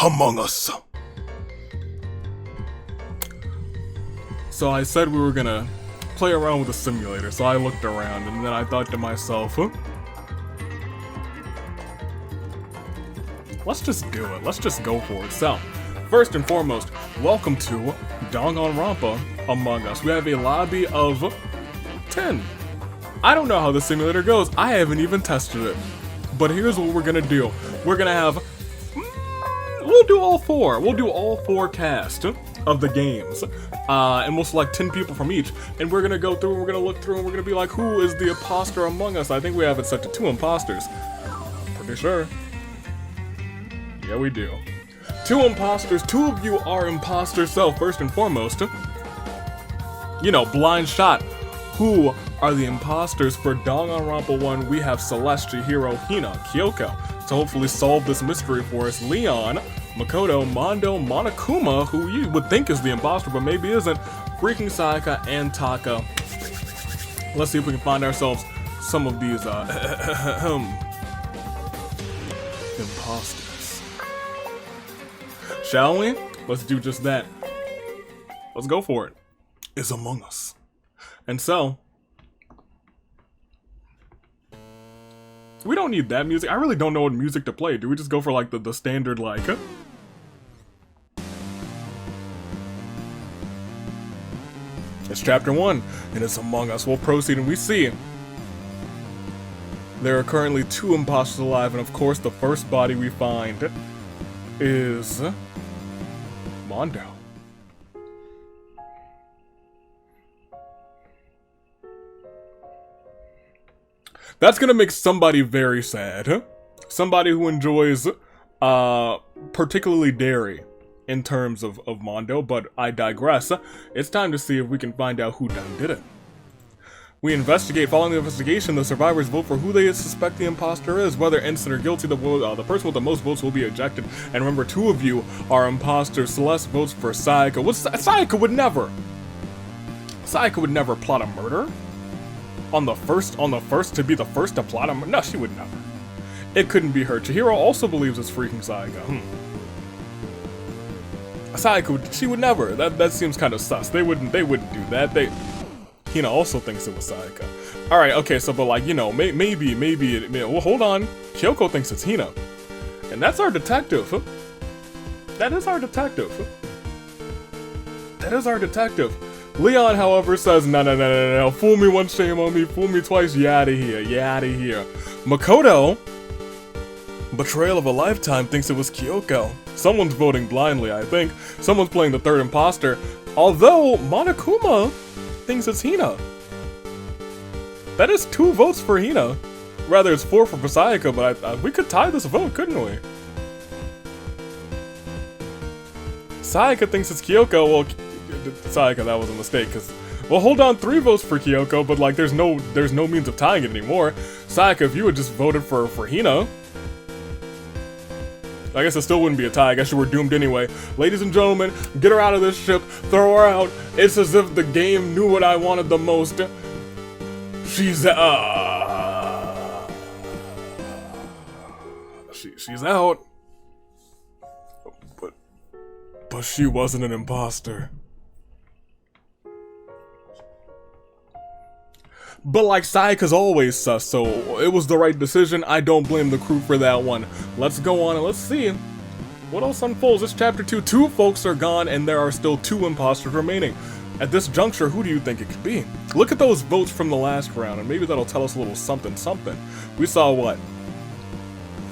Among Us. So I said we were gonna play around with the simulator, so I looked around and then I thought to myself, let's just do it. Let's just go for it. So, first and foremost, welcome to Danganronpa Among Us. We have a lobby of 10. I don't know how the simulator goes. I haven't even tested it. But here's what we're gonna do. We're gonna have... we'll do all four. We'll do all four cast of the games. And we'll select 10 people from each. And we're gonna go through and we're gonna look through and we're gonna be like, who is the imposter among us? I think we have it set to 2 imposters. Pretty sure. Yeah, we do. 2 imposters. 2 of you are imposters. So, first and foremost, blind shot. Who are the imposters for Danganronpa 1? We have Celeste, Chihiro, Hina, Kyoko. To hopefully solve this mystery for us, Leon, Makoto, Mondo, Monokuma, who you would think is the imposter, but maybe isn't, freaking Sayaka, and Taka. Let's see if we can find ourselves some of these, imposters. Shall we? Let's do just that. Let's go for it. Is Among Us. And so, we don't need that music. I really don't know what music to play. Do we just go for like the standard like... It's chapter 1, and it's Among Us. We'll proceed, and we see there are currently 2 imposters alive, and of course the first body we find is Mondo. That's gonna make somebody very sad. Somebody who enjoys, particularly dairy in terms of Mondo, but I digress. It's time to see if we can find out who done did it. We investigate. Following the investigation, the survivors vote for who they suspect the imposter is. Whether innocent or guilty, the person with the most votes will be ejected. And remember, 2 of you are imposters. Celeste votes for Sayaka. Sayaka would never. Sayaka would never plot a murder. On the first to be the first to plot him? No, she would never. It couldn't be her. Chihiro also believes it's freaking Sayaka. Sayaka she would never. That seems kind of sus. They wouldn't do that. Hina also thinks it was Sayaka. Alright, okay, so but like, maybe well, hold on. Kyoko thinks it's Hina. And that's our detective. That is our detective. That is our detective. Leon, however, says, no, fool me once, shame on me, fool me twice, you outta here, Makoto, betrayal of a lifetime, thinks it was Kyoko. Someone's voting blindly, I think. Someone's playing the third imposter, although Monokuma thinks it's Hina. That is 2 votes for Hina. Rather, it's 4 for Sayaka, but we could tie this vote, couldn't we? Sayaka thinks it's Kyoko, well, Sayaka, that was a mistake, because... Well, hold on, 3 votes for Kyoko, but, like, there's no means of tying it anymore. Sayaka, if you had just voted for Hina... I guess it still wouldn't be a tie, I guess you were doomed anyway. Ladies and gentlemen, get her out of this ship, throw her out. It's as if the game knew what I wanted the most. She's she's out. But she wasn't an imposter. But like, Sayaka's always sus, so it was the right decision. I don't blame the crew for that one. Let's go on and let's see what else unfolds. It's chapter 2. 2 folks are gone and there are still 2 imposters remaining. At this juncture, who do you think it could be? Look at those votes from the last round and maybe that'll tell us a little something. We saw what?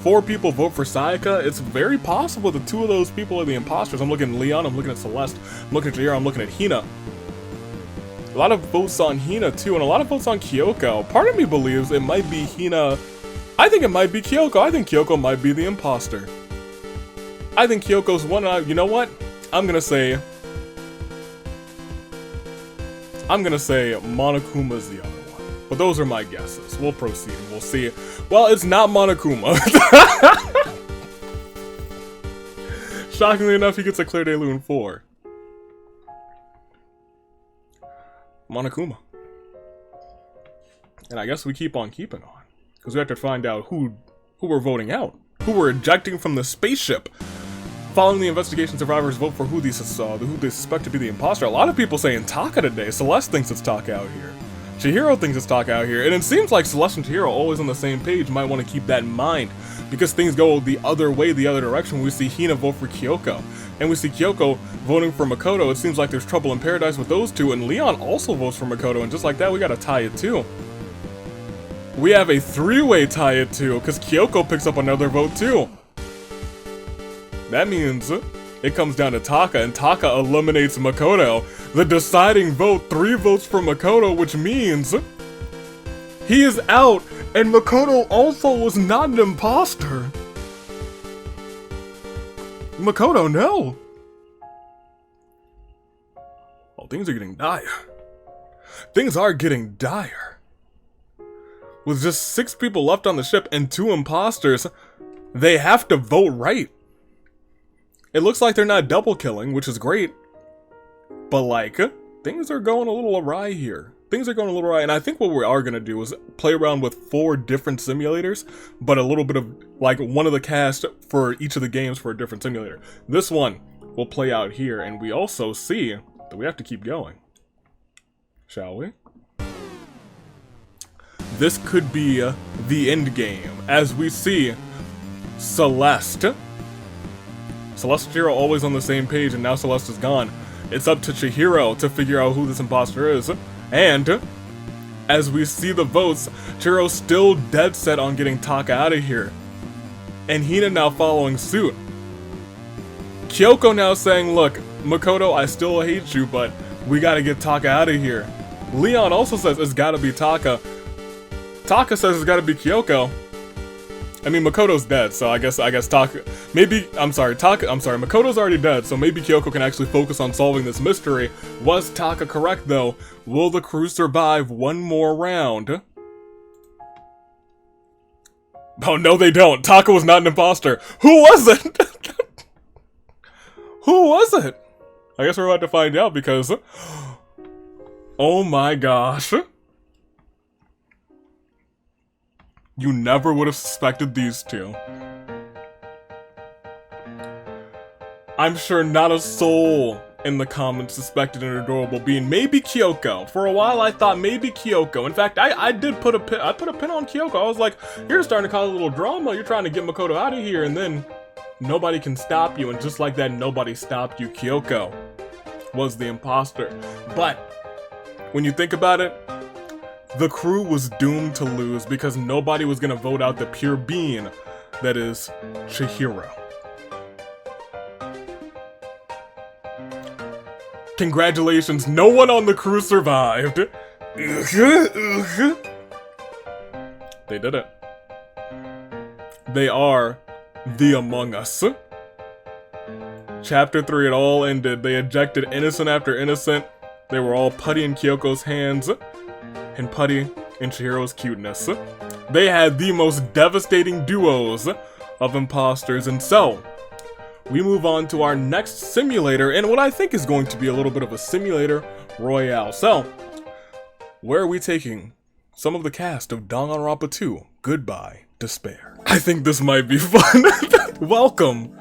4 people vote for Sayaka. It's very possible that 2 of those people are the imposters. I'm looking at Leon, I'm looking at Celeste, I'm looking at Chihiro, I'm looking at Hina. A lot of votes on Hina too, and a lot of votes on Kyoko. Part of me believes it might be Hina. I think it might be Kyoko. I think Kyoko might be the imposter. I think Kyoko's one, and you know what? I'm gonna say Monokuma's the other one. But those are my guesses. We'll proceed and we'll see. Well, it's not Monokuma. Shockingly enough, he gets a Clear Day Loon 4. Monokuma. And I guess we keep on keeping on. Because we have to find out who we're voting out. Who we're ejecting from the spaceship. Following the investigation, survivors vote for who they suspect to be the imposter. A lot of people saying Taka today. Celeste thinks it's Taka out here. Chihiro thinks it's Taka out here. And it seems like Celeste and Chihiro are always on the same page. You might want to keep that in mind. Because things go the other way, the other direction. We see Hina vote for Kyoko. And we see Kyoko voting for Makoto. It seems like there's trouble in paradise with those two. And Leon also votes for Makoto. And just like that, we gotta tie it too. We have a three-way tie it too. Because Kyoko picks up another vote too. That means it comes down to Taka, and Taka eliminates Makoto. The deciding vote, 3 votes for Makoto, which means he is out, and Makoto also was not an imposter. Makoto, no. Oh, things are getting dire. Things are getting dire. With just 6 people left on the ship and 2 imposters, they have to vote right. It looks like they're not double killing, which is great. But like, things are going a little awry here. Things are going a little awry, and I think what we are going to do is play around with 4 different simulators, but a little bit of, like, one of the cast for each of the games for a different simulator. This one will play out here, and we also see that we have to keep going. Shall we? This could be the end game, as we see Celeste and Chihiro always on the same page, and now Celeste is gone. It's up to Chihiro to figure out who this imposter is. And as we see the votes, Chihiro's still dead set on getting Taka out of here. And Hina now following suit. Kyoko now saying, look, Makoto, I still hate you, but we gotta get Taka out of here. Leon also says it's gotta be Taka. Taka says it's gotta be Kyoko. I mean, Makoto's dead, so I guess Taka, Makoto's already dead, so maybe Kyoko can actually focus on solving this mystery. Was Taka correct, though? Will the crew survive one more round? Oh, no, they don't. Taka was not an imposter. Who was it? Who was it? I guess we're about to find out, because... oh my gosh. You never would have suspected these two. I'm sure not a soul in the comments suspected an adorable being. Maybe Kyoko. For a while I thought maybe Kyoko. In fact, I put a pin on Kyoko. I was like, you're starting to cause a little drama. You're trying to get Makoto out of here, and then nobody can stop you. And just like that, nobody stopped you. Kyoko was the imposter. But when you think about it, the crew was doomed to lose because nobody was gonna vote out the pure being that is Chihiro. Congratulations, no one on the crew survived. They did it. They are the Among Us. Chapter 3, it all ended. They ejected innocent after innocent. They were all Putty in Kyoko's hands. And Putty and Chihiro's cuteness. They had the most devastating duos of imposters, and so we move on to our next simulator, and what I think is going to be a little bit of a simulator royale. So, where are we taking some of the cast of Danganronpa 2, Goodbye Despair? I think this might be fun. Welcome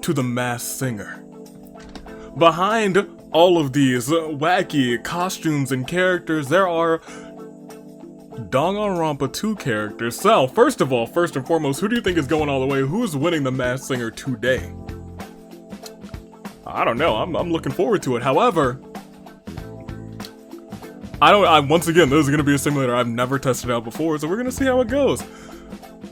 to The Masked Singer. Behind all of these wacky costumes and characters, there are Danganronpa 2 characters. So, first and foremost, who do you think is going all the way? Who's winning the Masked Singer today? I don't know. I'm looking forward to it. However, once again, this is going to be a simulator I've never tested out before, so we're going to see how it goes.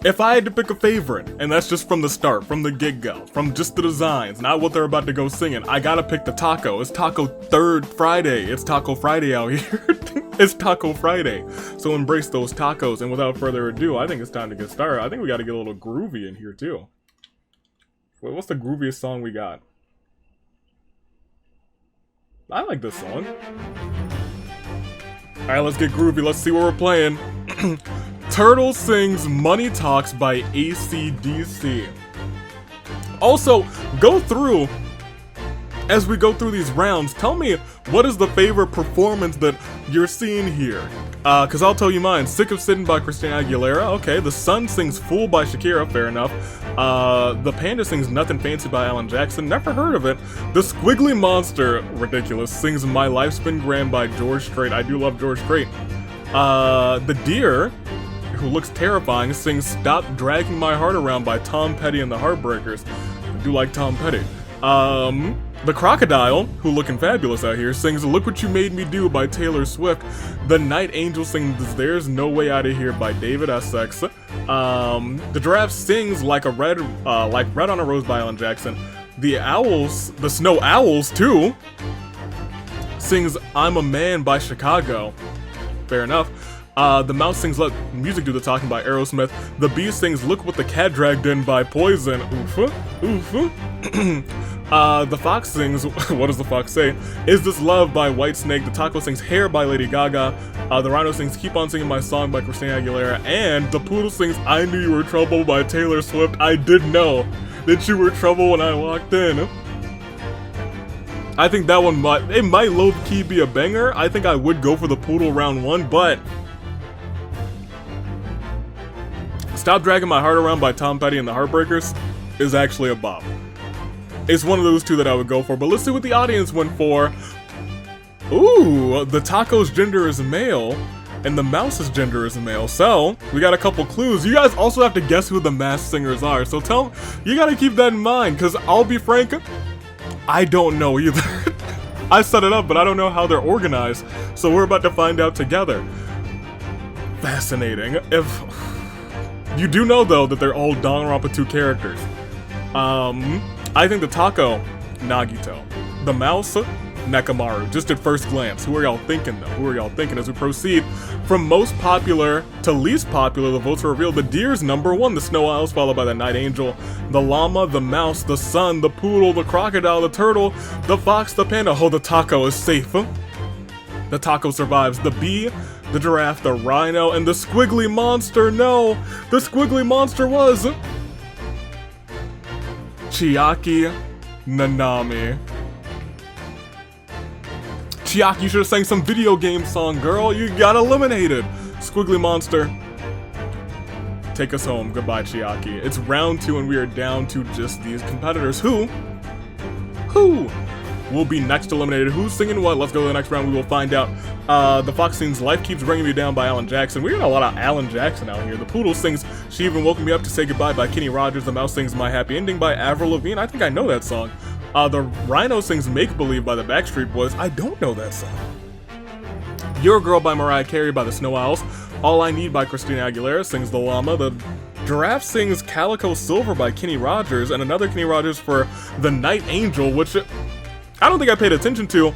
If I had to pick a favorite, and that's just from the start, from the get-go, from just the designs, not what they're about to go singing, I gotta pick the taco. It's Taco Friday. It's Taco Friday out here. It's Taco Friday. So embrace those tacos, and without further ado, I think it's time to get started. I think we gotta get a little groovy in here, too. Wait, what's the grooviest song we got? I like this song. Alright, let's get groovy. Let's see what we're playing. Turtle sings Money Talks by AC/DC. Also, go through as we go through these rounds, tell me what is the favorite performance that you're seeing here. Cause I'll tell you mine. Sick of Sitting by Christina Aguilera. Okay, The Sun sings Fool by Shakira, fair enough. The Panda sings Nothing Fancy by Alan Jackson, never heard of it. The Squiggly Monster, ridiculous, sings My Life's Been Grand by George Strait. I do love George Strait. The Deer, who looks terrifying, sings Stop Dragging My Heart Around by Tom Petty and the Heartbreakers. I do like Tom Petty. The Crocodile, who looking fabulous out here, sings Look What You Made Me Do by Taylor Swift. The Night Angel sings There's No Way Out of Here by David Essex. The Giraffe sings like Red on a Rose by Alan Jackson. The Owls, the Snow Owls too, sings I'm a Man by Chicago. Fair enough. The Mouse sings Let Music Do the Talking by Aerosmith. The Bee sings Look What the Cat Dragged In by Poison. The Fox sings, what does the Fox say? Is This Love by Whitesnake. The Taco sings Hair by Lady Gaga. The Rhino sings Keep On Singing My Song by Christina Aguilera. And the Poodle sings I Knew You Were Trouble by Taylor Swift. I did know that you were trouble when I walked in. I think that one might low-key be a banger. I think I would go for the Poodle round one, but Stop Dragging My Heart Around by Tom Petty and the Heartbreakers is actually a bop. It's one of those two that I would go for, but let's see what the audience went for. Ooh, the Taco's gender is male, and the Mouse's gender is male. So, we got a couple clues. You guys also have to guess who the masked singers are, so you gotta keep that in mind, because I'll be frank, I don't know either. I set it up, but I don't know how they're organized, so we're about to find out together. Fascinating. If you do know, though, that they're all Danganronpa 2 characters. I think the Taco, Nagito. The Mouse, Nekamaru. Just at first glance. Who are y'all thinking, though? Who are y'all thinking as we proceed from most popular to least popular? The votes are revealed. The Deer's number 1. The Snow Owls, followed by the Night Angel. The Llama, the Mouse, the Sun, the Poodle, the Crocodile, the Turtle, the Fox, the Panda. Oh, the Taco is safe. The Taco survives. The Bee, the Giraffe, the Rhino, and the Squiggly Monster. No! The Squiggly Monster was Chiaki Nanami. Chiaki, you should have sang some video game song, girl. You got eliminated. Squiggly Monster, take us home. Goodbye, Chiaki. It's round 2 and we are down to just these competitors. Who will be next eliminated? Who's singing what? Let's go to the next round. We will find out. The Fox sings Life Keeps Bringing Me Down by Alan Jackson. We got a lot of Alan Jackson out here. The Poodle sings She Even Woke Me Up to Say Goodbye by Kenny Rogers. The Mouse sings My Happy Ending by Avril Lavigne. I think I know that song. The Rhino sings Make Believe by the Backstreet Boys. I don't know that song. You're a Girl by Mariah Carey by the Snow Owls. All I Need by Christina Aguilera sings The Llama. The Giraffe sings Calico Silver by Kenny Rogers. And another Kenny Rogers for The Night Angel, which I don't think I paid attention to.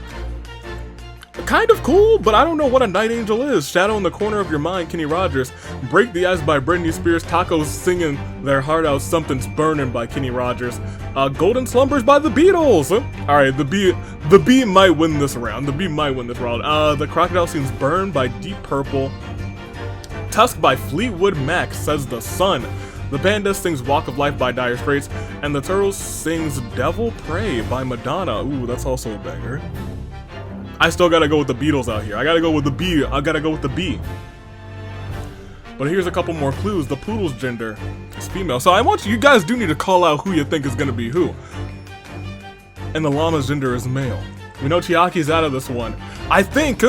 Kind of cool, but I don't know what a Night Angel is. Shadow in the Corner of Your Mind, Kenny Rogers. Break the Ice by Britney Spears. Tacos singing Their Heart Out, Something's Burning by Kenny Rogers. Golden Slumbers by the Beatles. Alright, the Bee might win this round. The Crocodile sings Burn by Deep Purple. Tusk by Fleetwood Mac, says the Sun. The Panda sings Walk of Life by Dire Straits. And the Turtle sings Devil Pray by Madonna. Ooh, that's also a banger. I still gotta go with the Beatles out here. I gotta go with the B. But here's a couple more clues. The Poodle's gender is female. So I want you guys do need to call out who you think is gonna be who. And the Llama's gender is male. We know Chiaki's out of this one. I think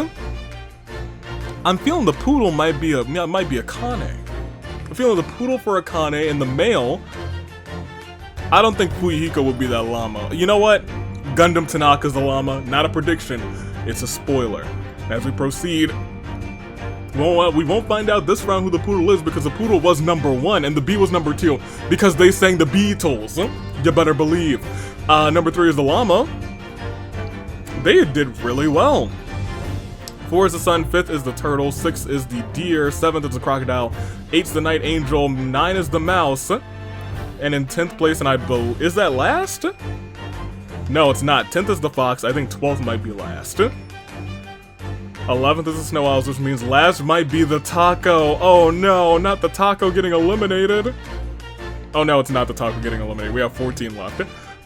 I'm feeling the Poodle might be a Kane. I'm feeling the Poodle for a Kane, and the male, I don't think Fuyuhiko would be that llama. You know what? Gundam Tanaka's the llama. Not a prediction. It's a spoiler. As we proceed, we won't find out this round who the Poodle is, because the Poodle was number 1 and the Bee was number 2 because they sang the Beatles. You better believe. Number 3 is the llama. They did really well. 4 is the Sun, 5th is the Turtle, 6 is the Deer, 7th is the Crocodile, 8's the Night Angel, 9 is the Mouse, and in 10th place, and I believe, is that last? No, it's not. 10th is the Fox. I think 12th might be last. 11th is the Snow Owls, which means last might be the Taco. Oh no, not the Taco getting eliminated. Oh no, it's not the Taco getting eliminated. We have 14 left.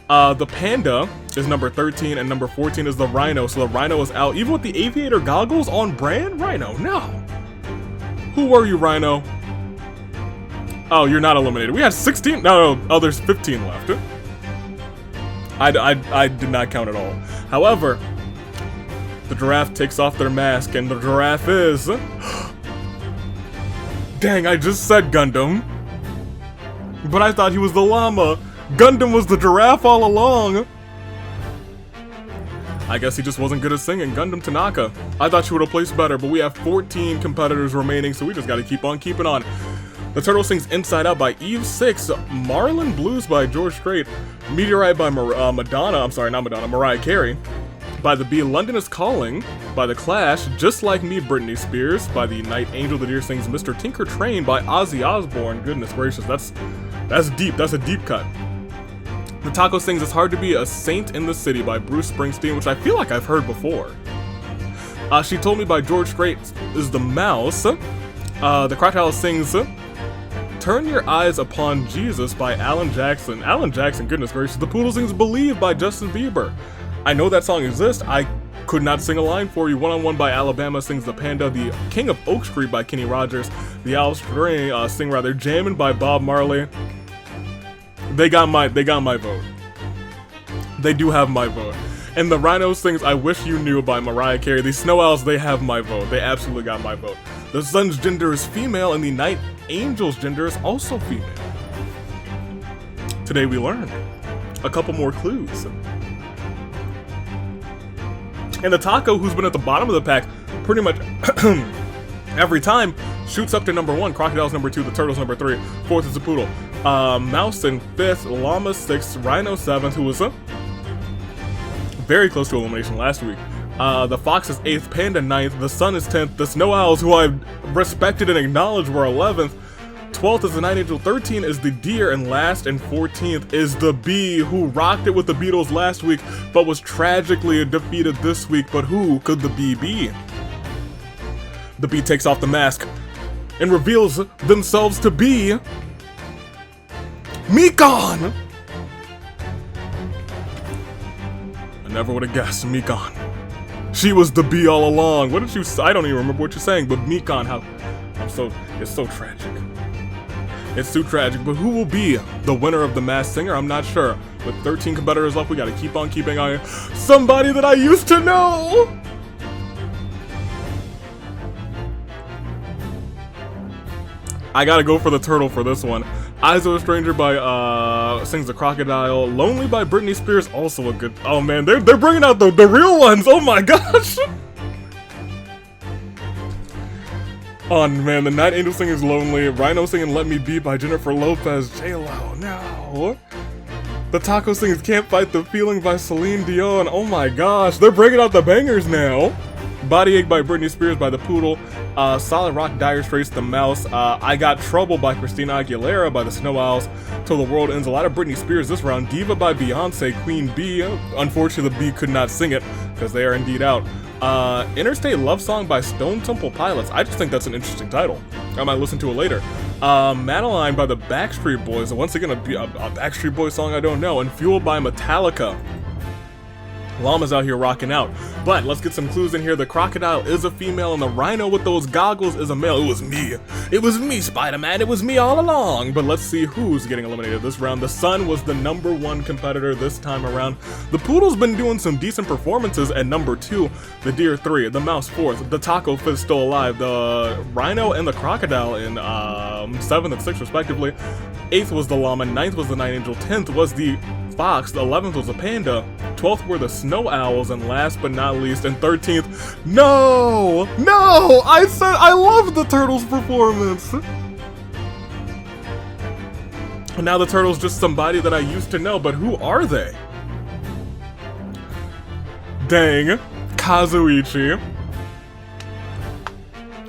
The panda is number 13, and number 14 is the rhino, so the rhino is out. Even with the aviator goggles on brand? Rhino, no. Who were you, Rhino? Oh, you're not eliminated. We had 16? No, oh, there's 15 left. I did not count at all. However, the giraffe takes off their mask, and the giraffe is... Dang, I just said Gundam. But I thought he was the llama. Gundam was the giraffe all along. I guess he just wasn't good at singing. Gundam Tanaka. I thought you would have placed better, but we have 14 competitors remaining, so we just gotta keep on keeping on. The Turtle sings Inside Out by Eve 6, Marlin Blues by George Strait, Meteorite by Mariah Carey, by The Bee, London is Calling, by The Clash, Just Like Me, Britney Spears, by The Night Angel the Deer sings Mr. Tinker Train by Ozzy Osbourne. Goodness gracious, that's deep, that's a deep cut. The Taco sings It's Hard to Be a Saint in the City by Bruce Springsteen, which I feel like I've heard before. She Told Me by George Strait is The Mouse. The Crocodile sings Turn Your Eyes Upon Jesus by Alan Jackson. Alan Jackson, goodness gracious. The Poodle sings Believe by Justin Bieber. I know that song exists. I could not sing a line for you. One on One by Alabama sings The Panda. The King of Oak Street by Kenny Rogers. The Owls sing Jammin' by Bob Marley. They got my vote. They do have my vote. And the Rhino sings I Wish You Knew by Mariah Carey. The Snow Owls, they have my vote. They absolutely got my vote. The Sun's gender is female, and the Night Angel's gender is also female. Today we learned a couple more clues. And the Taco, who's been at the bottom of the pack pretty much every time, shoots up to number 1, Crocodile's number 2, the Turtle's number 3, 4th is the Poodle. Mouse in 5th, Llama 6th, Rhino 7th, who was very close to elimination last week. The Fox is 8th, Panda 9th, the Sun is 10th, the Snow Owls, who I respected and acknowledged, were 11th, 12th is the Night Angel, 13th is the Deer, and last and 14th is the Bee, who rocked it with the Beatles last week, but was tragically defeated this week. But who could the Bee be? The Bee takes off the mask and reveals themselves to be Mekon! I never would have guessed Mekon. She was the Bee all along. What did you say? I don't even remember what you're saying, but Mekon, it's so tragic. It's too tragic, but who will be the winner of the Masked Singer? I'm not sure. With 13 competitors left, we gotta keep on keeping on. Somebody that I used to know! I gotta go for the Turtle for this one. Eyes of a Stranger by, sings The Crocodile. Lonely by Britney Spears, also a good... Oh man, they're bringing out the real ones! Oh my gosh! Oh man, the Night Angel singing Lonely, Rhino singing Let Me Be by Jennifer Lopez, J-Lo, no. The Taco sings Can't Fight the Feeling by Celine Dion, oh my gosh, they're bringing out the bangers now. Body Ache by Britney Spears by The Poodle, Solid Rock Dire Straits, The Mouse, I Got Trouble by Christina Aguilera by The Snow Owls, Till the World Ends, a lot of Britney Spears this round, Diva by Beyonce, Queen Bee, unfortunately the Bee could not sing it, because they are indeed out. Interstate Love Song by Stone Temple Pilots. I just think that's an interesting title. I might listen to it later. Madeline by the Backstreet Boys. Once again, a Backstreet Boys song I don't know. And Fueled by Metallica. Llama's out here rocking out. But let's get some clues in here. The Crocodile is a female, and the Rhino with those goggles is a male. It was me. It was me, Spider-Man. It was me all along. But let's see who's getting eliminated this round. The Sun was the number 1 competitor this time around. The Poodle's been doing some decent performances at number 2. The Deer 3. The Mouse 4th. The Taco 5th still alive. The Rhino and the Crocodile in 7th and 6th respectively. 8th was the Llama. 9th was the Night Angel. 10th was the Fox, the 11th was a Panda, 12th were the Snow Owls, and last but not least, and 13th, no! I said I love the Turtles' performance! And now the Turtles just somebody that I used to know, but who are they? Dang, Kazuichi.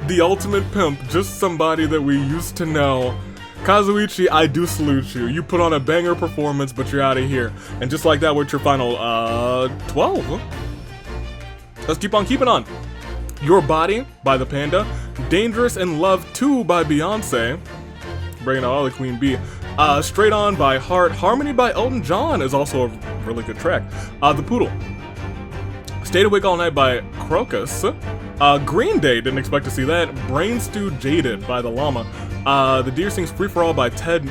The ultimate pimp, just somebody that we used to know. Kazuichi, I do salute you. You put on a banger performance, but you're out of here. And just like that, what's your final, 12? Let's keep on keeping on. Your Body by the Panda. Dangerous in Love 2 by Beyonce. Bringing out all the Queen Bee. Straight On by Heart. Harmony by Elton John is also a really good track. The Poodle. Stayed Awake All Night by Crocus. Green Day, didn't expect to see that. BrantSteele Jaded by The Llama. The Deer sings Free For All by Ted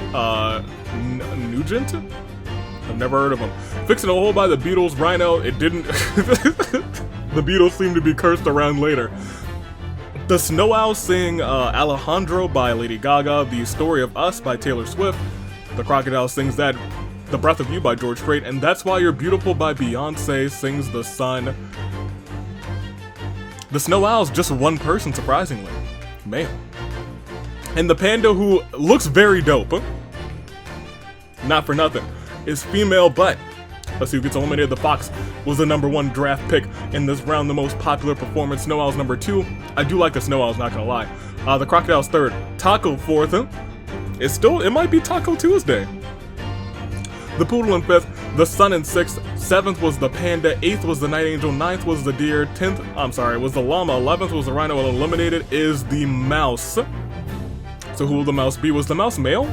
Nugent? I've never heard of him. Fixing a Hole by the Beatles. Rhino, it didn't. The Beatles seem to be cursed around later. The Snow Owls sing Alejandro by Lady Gaga. The Story of Us by Taylor Swift. The Crocodile sings that. The Breath of You by George Strait. And That's Why You're Beautiful by Beyonce sings The Sun. The Snow Owls, just one person, surprisingly. Male. And the panda, who looks very dope, not for nothing, is female, but let's see who gets eliminated. The Fox was the #1 draft pick in this round, the most popular performance. Snow Owls #2. I do like the Snow Owls, not gonna lie. The Crocodile's 3rd. Taco 4th. It might be Taco Tuesday. The Poodle in 5th. The Sun in 6th. 7th was the Panda. 8th was the Night Angel. 9th was the Deer. Was the Llama. 11th was the Rhino. And eliminated is the Mouse. So who will the Mouse be? Was the Mouse male?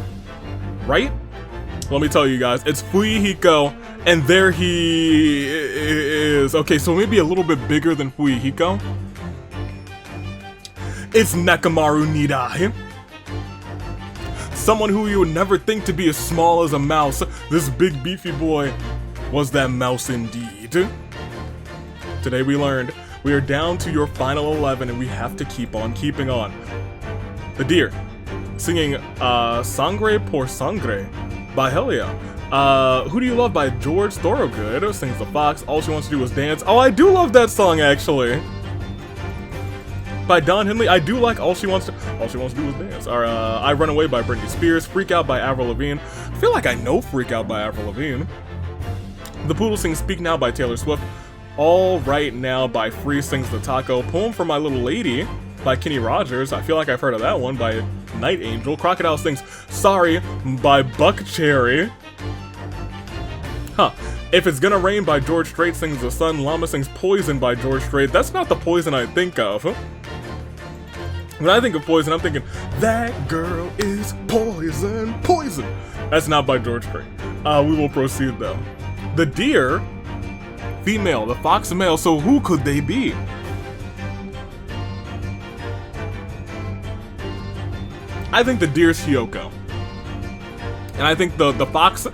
Right? Let me tell you guys, it's Fuyuhiko, and there he is. Okay, so maybe a little bit bigger than Fuyuhiko. It's Nekamaru Nidai. Someone who you would never think to be as small as a mouse. This big beefy boy was that mouse indeed. Today we learned we are down to your final 11 and we have to keep on keeping on. The Deer singing Sangre por Sangre by Helia. Who Do You Love by George Thorogood sings The Fox. All She Wants to Do Is Dance. Oh, I do love that song actually. By Don Henley. I do like All She Wants to Do Is Dance. Or I Run Away by Britney Spears. Freak Out by Avril Lavigne. I feel like I know Freak Out by Avril Lavigne. The Poodle sings Speak Now by Taylor Swift. All Right Now by Free sings The Taco. Poem for My Little Lady by Kenny Rogers. I feel like I've heard of that one by Night Angel. Crocodile sings Sorry by Buck Cherry. Huh. If It's Gonna Rain by George Strait sings The Sun. Llama sings Poison by George Strait. That's not the Poison I think of. When I think of Poison, I'm thinking, that girl is poison, poison. That's not by George Strait. We will proceed though. The Deer, female. The Fox, male. So who could they be? I think the Deer's Hiyoko. And I think the Fox,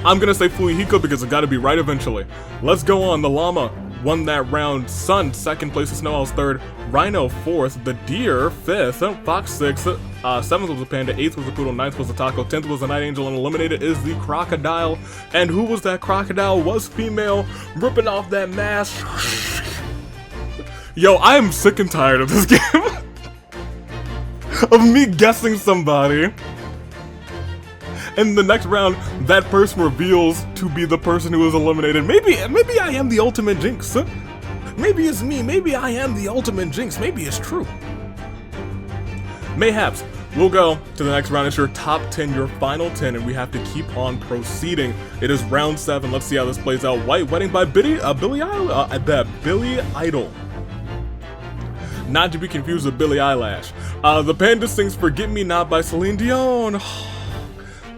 I'm gonna say Fuyuhiko because it gotta be right eventually. Let's go on. The Llama won that round. Sun, 2nd place. The Snow Owls 3rd. Rhino 4th. The Deer 5th. Fox 6th. 7th was the Panda. 8th was the Poodle. 9th was the Taco. 10th was the Night Angel. And eliminated is the Crocodile. And who was that crocodile? Was female, ripping off that mask. Yo, I am sick and tired of this game. Of me guessing somebody. In the next round, that person reveals to be the person who is eliminated. Maybe I am the ultimate jinx. Maybe it's me. Maybe I am the ultimate jinx. Maybe it's true. Mayhaps. We'll go to the next round. It's your top 10, your final 10, and we have to keep on proceeding. It is round 7. Let's see how this plays out. White Wedding by Billy Idol. Not to be confused with Billie Eilish. The Panda sings Forget Me Not by Celine Dion.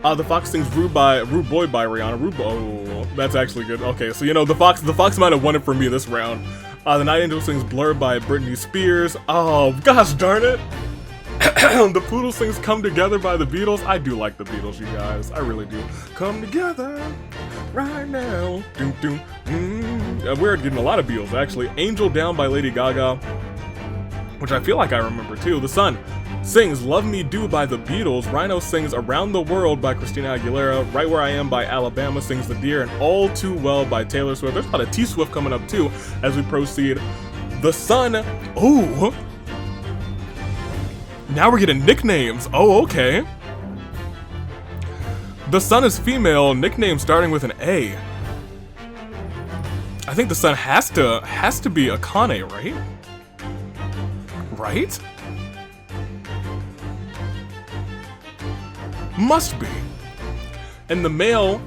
The Fox sings Rude Boy by Rihanna. Oh, that's actually good. Okay, so you know the Fox might have won it for me this round. The Night Angel sings Blur by Britney Spears. Oh, gosh darn it. The Poodle sings Come Together by the Beatles. I do like the Beatles, you guys. I really do. Come together right now. Doom, doom. We're getting a lot of Beatles, actually. Angel Down by Lady Gaga, which I feel like I remember too. The Sun sings Love Me Do by the Beatles. Rhino sings Around the World by Christina Aguilera. Right Where I Am by Alabama sings The Deer. And All Too Well by Taylor Swift. There's a lot of T-Swift coming up too as we proceed. The Sun. Ooh. Now we're getting nicknames. Oh, okay. The Sun is female. Nickname starting with an A. I think the Sun has to be Akane, right? Right? Must be. And the male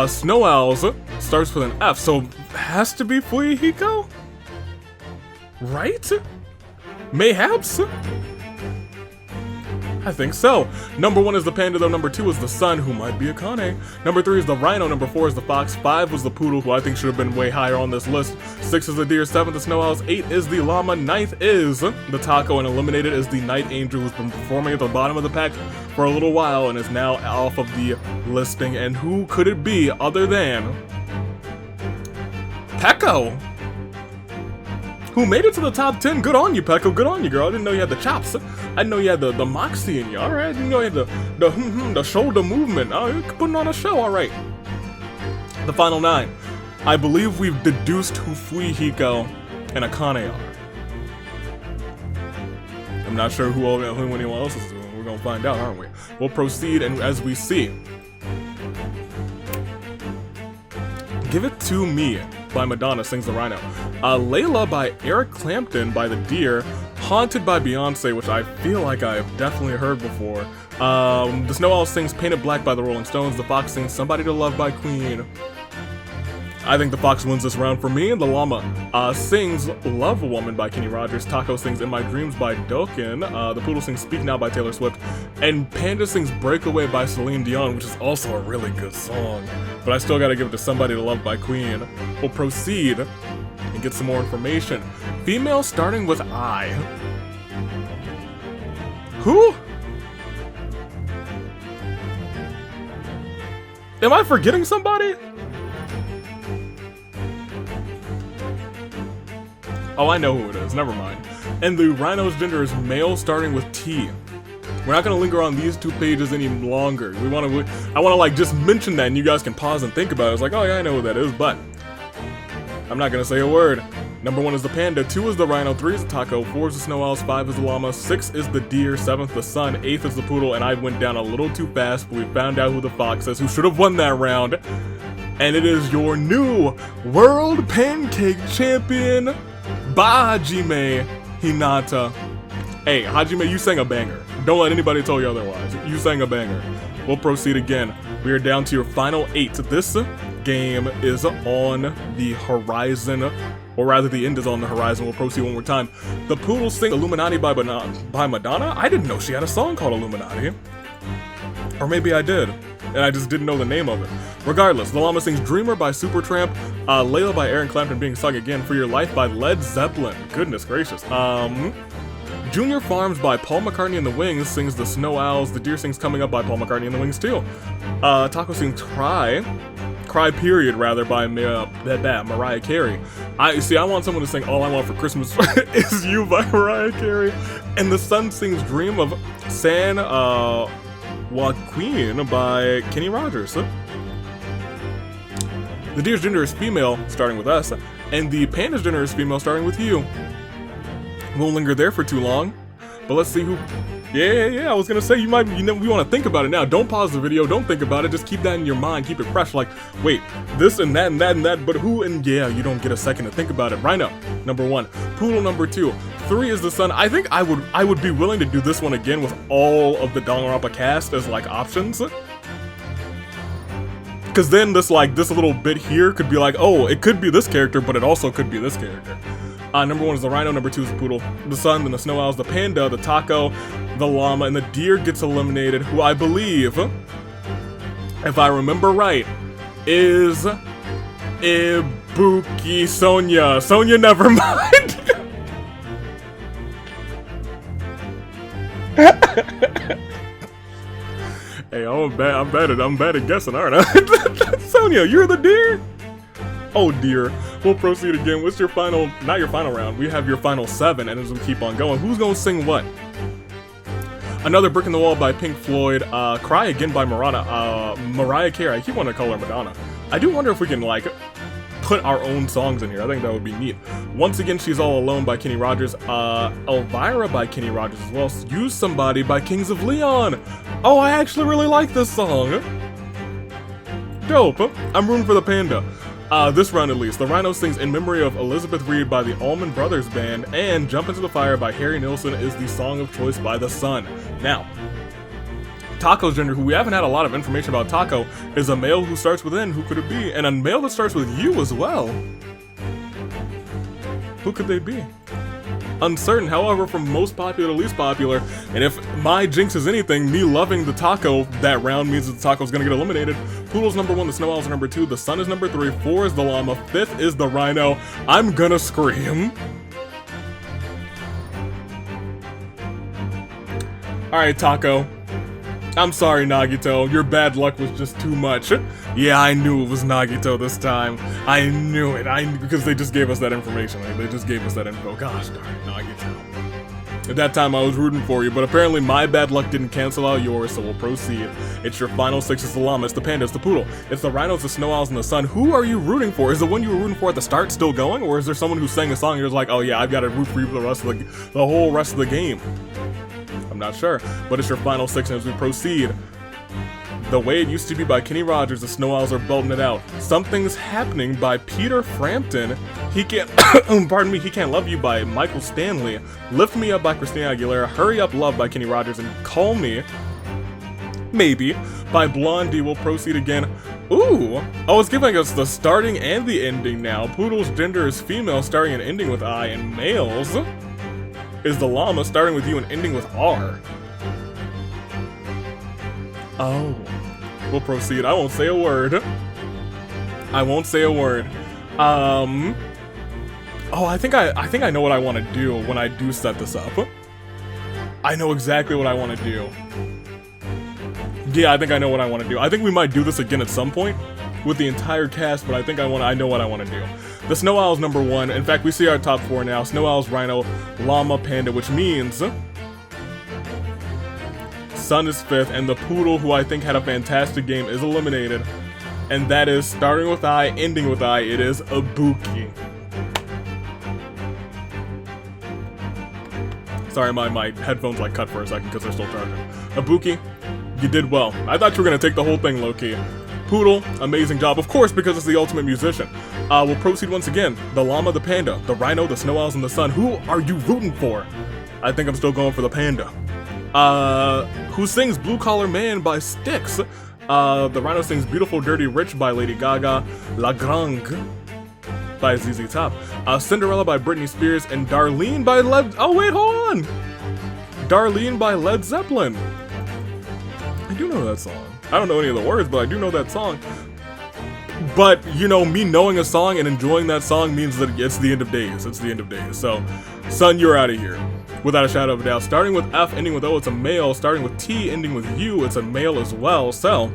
Snow Owls starts with an F, so has to be Fuyuhiko? Right? Mayhaps? I think so. Number 1 is the panda, though. Number 2 is the sun, who might be a Kane. Number 3 is the rhino. Number 4 is the fox. 5 was the poodle, who I think should have been way higher on this list. 6 is the deer. 7 the snow owls. 8 is the llama. 9th is the taco, and eliminated is the night angel, who's been performing at the bottom of the pack for a little while and is now off of the listing. And who could it be other than Pecco, who made it to the top 10. Good on you, Pecco. Good on you, girl. I didn't know you had the chops. I didn't know you had the moxie in you. All right. I didn't know you had the shoulder movement. Oh, you're putting on a show. All right. The final 9. I believe we've deduced who Fuihiko and Akane are. I'm not sure who anyone else is doing. We're gonna find out, aren't we? We'll proceed, and as we see, Give It To Me by Madonna sings the rhino. Layla by Eric Clapton by the deer. Haunted by Beyonce, which I feel like I've definitely heard before. The snow owl sings Painted Black by the Rolling Stones. The fox sings Somebody to Love by Queen. I think the fox wins this round for me, and the llama sings Love a Woman by Kenny Rogers. Taco sings In My Dreams by Dokken. The poodle sings Speak Now by Taylor Swift. And Panda sings Breakaway by Celine Dion, which is also a really good song. But I still gotta give it to Somebody to Love by Queen. We'll proceed and get some more information. Female starting with I. Who? Am I forgetting somebody? Oh, I know who it is. Never mind. And the rhino's gender is male, starting with T. We're not gonna linger on these 2 pages any longer. I wanna like just mention that, and you guys can pause and think about it. It's like, oh yeah, I know who that is, but I'm not gonna say a word. Number 1 is the panda. 2 is the rhino. 3 is the taco. 4 is the snow owls. 5 is the llama. 6 is the deer. 7th the sun. 8th is the poodle. And I went down a little too fast, but we found out who the fox is, who should have won that round. And it is your new World Pancake Champion, Hajime Hinata. Hey, Hajime, you sang a banger. Don't let anybody tell you otherwise. You sang a banger. We'll proceed again. We are down to your final 8. This game is on the horizon, or rather the end is on the horizon. We'll proceed one more time. The poodle sing Illuminati by Madonna? I didn't know she had a song called Illuminati. Or maybe I did, and I just didn't know the name of it. Regardless, the llama sings Dreamer by Supertramp, Layla by Aaron Clapton being sung again, For Your Life by Led Zeppelin. Goodness gracious. Junior Farms by Paul McCartney and the Wings sings The Snow Owls. The deer sings Coming Up by Paul McCartney and the Wings too. Taco sings Cry Period rather by Mariah Carey. I want someone to sing All I Want for Christmas Is You by Mariah Carey. And the sun sings Dream of San Joaquin by Kenny Rogers. The deer's gender is female, starting with us, and the panda's gender is female, starting with you. Won't linger there for too long, but let's see who. Yeah. I was gonna say we want to think about it now. Don't pause the video. Don't think about it. Just keep that in your mind. Keep it fresh. Like, wait, this and that and that and that. But who? And yeah, you don't get a second to think about it. Rhino, number 1. Poodle, number 2. 3 is the sun. I think I would be willing to do this one again with all of the Danganronpa cast as like options. Because then this little bit here could be like, oh, it could be this character, but it also could be this character. Number 1 is the rhino, number 2 is the poodle, the sun, then the snow owls, the panda, the taco, the llama, and the deer gets eliminated, who I believe, if I remember right, is Ibuki Sonia. Sonia, never mind. Hey, I'm bad at guessing, aren't I? Sonia, you're the deer? Oh dear. We'll proceed again. What's your final, not your final round, we have your final 7, and as we keep on going, who's gonna sing what? Another Brick in the Wall by Pink Floyd, Cry Again by Mariah Carey. I keep wanting to call her Madonna. I do wonder if we can, like, put our own songs in here. I think that would be neat. Once Again, She's All Alone by Kenny Rogers, Elvira by Kenny Rogers as well, Use Somebody by Kings of Leon. Oh, I actually really like this song. Dope. I'm rooting for the panda. This round at least. The rhino sings In Memory of Elizabeth Reed by the Allman Brothers Band, and Jump Into the Fire by Harry Nilsson is the song of choice by the sun. Now, Taco's gender, who we haven't had a lot of information about Taco, is a male who starts with N. Who could it be? And a male that starts with U as well. Who could they be? uncertain. However, from most popular to least popular, and if my jinx is anything, me loving the taco that round means that the taco's gonna get eliminated. Poodle's number 1, the snow owl's number 2, the sun is number 3, 4 is the llama, 5th is the rhino. I'm gonna scream. Alright, Taco. I'm sorry, Nagito. Your bad luck was just too much. Yeah, I knew it was Nagito this time. I knew it. Because they just gave us that information. Like, they just gave us that info. Gosh darn it, Nagito. At that time, I was rooting for you, but apparently my bad luck didn't cancel out yours, so we'll proceed. It's your final 6. It's the llama, it's the panda, it's the poodle, it's the rhinos, the snow owls, and the sun. Who are you rooting for? Is the one you were rooting for at the start still going, or is there someone who sang a song and you're just like, oh yeah, I've got to root for you for the whole rest of the game? I'm not sure, but it's your final 6, and as we proceed, The Way It Used to Be by Kenny Rogers, the Snow Owls are belting it out. Something's Happening by Peter Frampton, He Can't, pardon me, He Can't Love You by Michael Stanley, Lift Me Up by Christina Aguilera, Hurry Up Love by Kenny Rogers, and Call Me, Maybe, by Blondie. Will proceed again. Ooh! Oh, it's giving us the starting and the ending now. Poodle's gender is female, starting and ending with I, and males is the llama, starting with U and ending with R. Oh. We'll proceed. I won't say a word. I won't say a word. Oh, I think I know what I want to do when I do set this up. I know exactly what I want to do. Yeah, I think I know what I want to do. I think we might do this again at some point with the entire cast, but I think I know what I want to do. The Snow Owl's number 1. In fact, we see our top 4 now. Snow Owl's, Rhino, Llama, Panda, which means Sun is 5th, and the Poodle, who I think had a fantastic game, is eliminated. And that is, starting with I, ending with I, it is Ibuki. Sorry, my headphones like cut for a second because they're still charging. Ibuki, you did well. I thought you were going to take the whole thing low-key. Poodle, amazing job, of course, because it's the ultimate musician. We'll proceed once again. The llama, the panda, the rhino, the snow owls, and the sun. Who are you rooting for? I think I'm still going for the panda. Who sings Blue Collar Man by Styx. The rhino sings Beautiful Dirty Rich by Lady Gaga. La Grange by ZZ Top. Cinderella by Britney Spears, and Darlene by oh wait, hold on! Darlene by Led Zeppelin. I do know that song. I don't know any of the words, but I do know that song. But, you know, me knowing a song and enjoying that song means that it's the end of days. It's the end of days. So, son, you're out of here. Without a shadow of a doubt. Starting with F, ending with O, it's a male. Starting with T, ending with U, it's a male as well. So,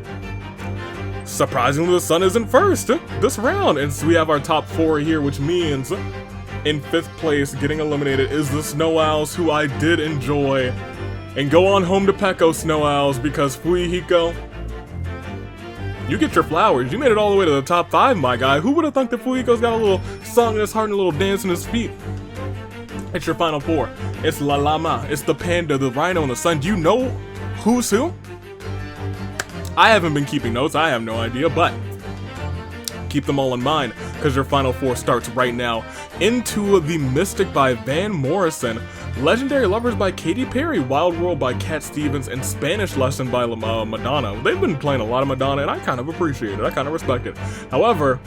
surprisingly, the sun isn't first this round. And so we have our top 4 here, which means in 5th place, getting eliminated, is the Snow Owls, who I did enjoy. And go on home to Pecco, Snow Owls, because Fuihiko, you get your flowers. You made it all the way to the top 5, my guy. Who would have thought that Fuihiko's got a little song in his heart and a little dance in his feet? It's your final 4. It's La Llama, it's the panda, the rhino, and the sun. Do you know who's who? I haven't been keeping notes. I have no idea, but keep them all in mind, because your final 4 starts right now. Into the Mystic by Van Morrison, Legendary Lovers by Katy Perry, Wild World by Cat Stevens, and Spanish Lesson by Madonna. They've been playing a lot of Madonna, and I kind of appreciate it. I kind of respect it. However,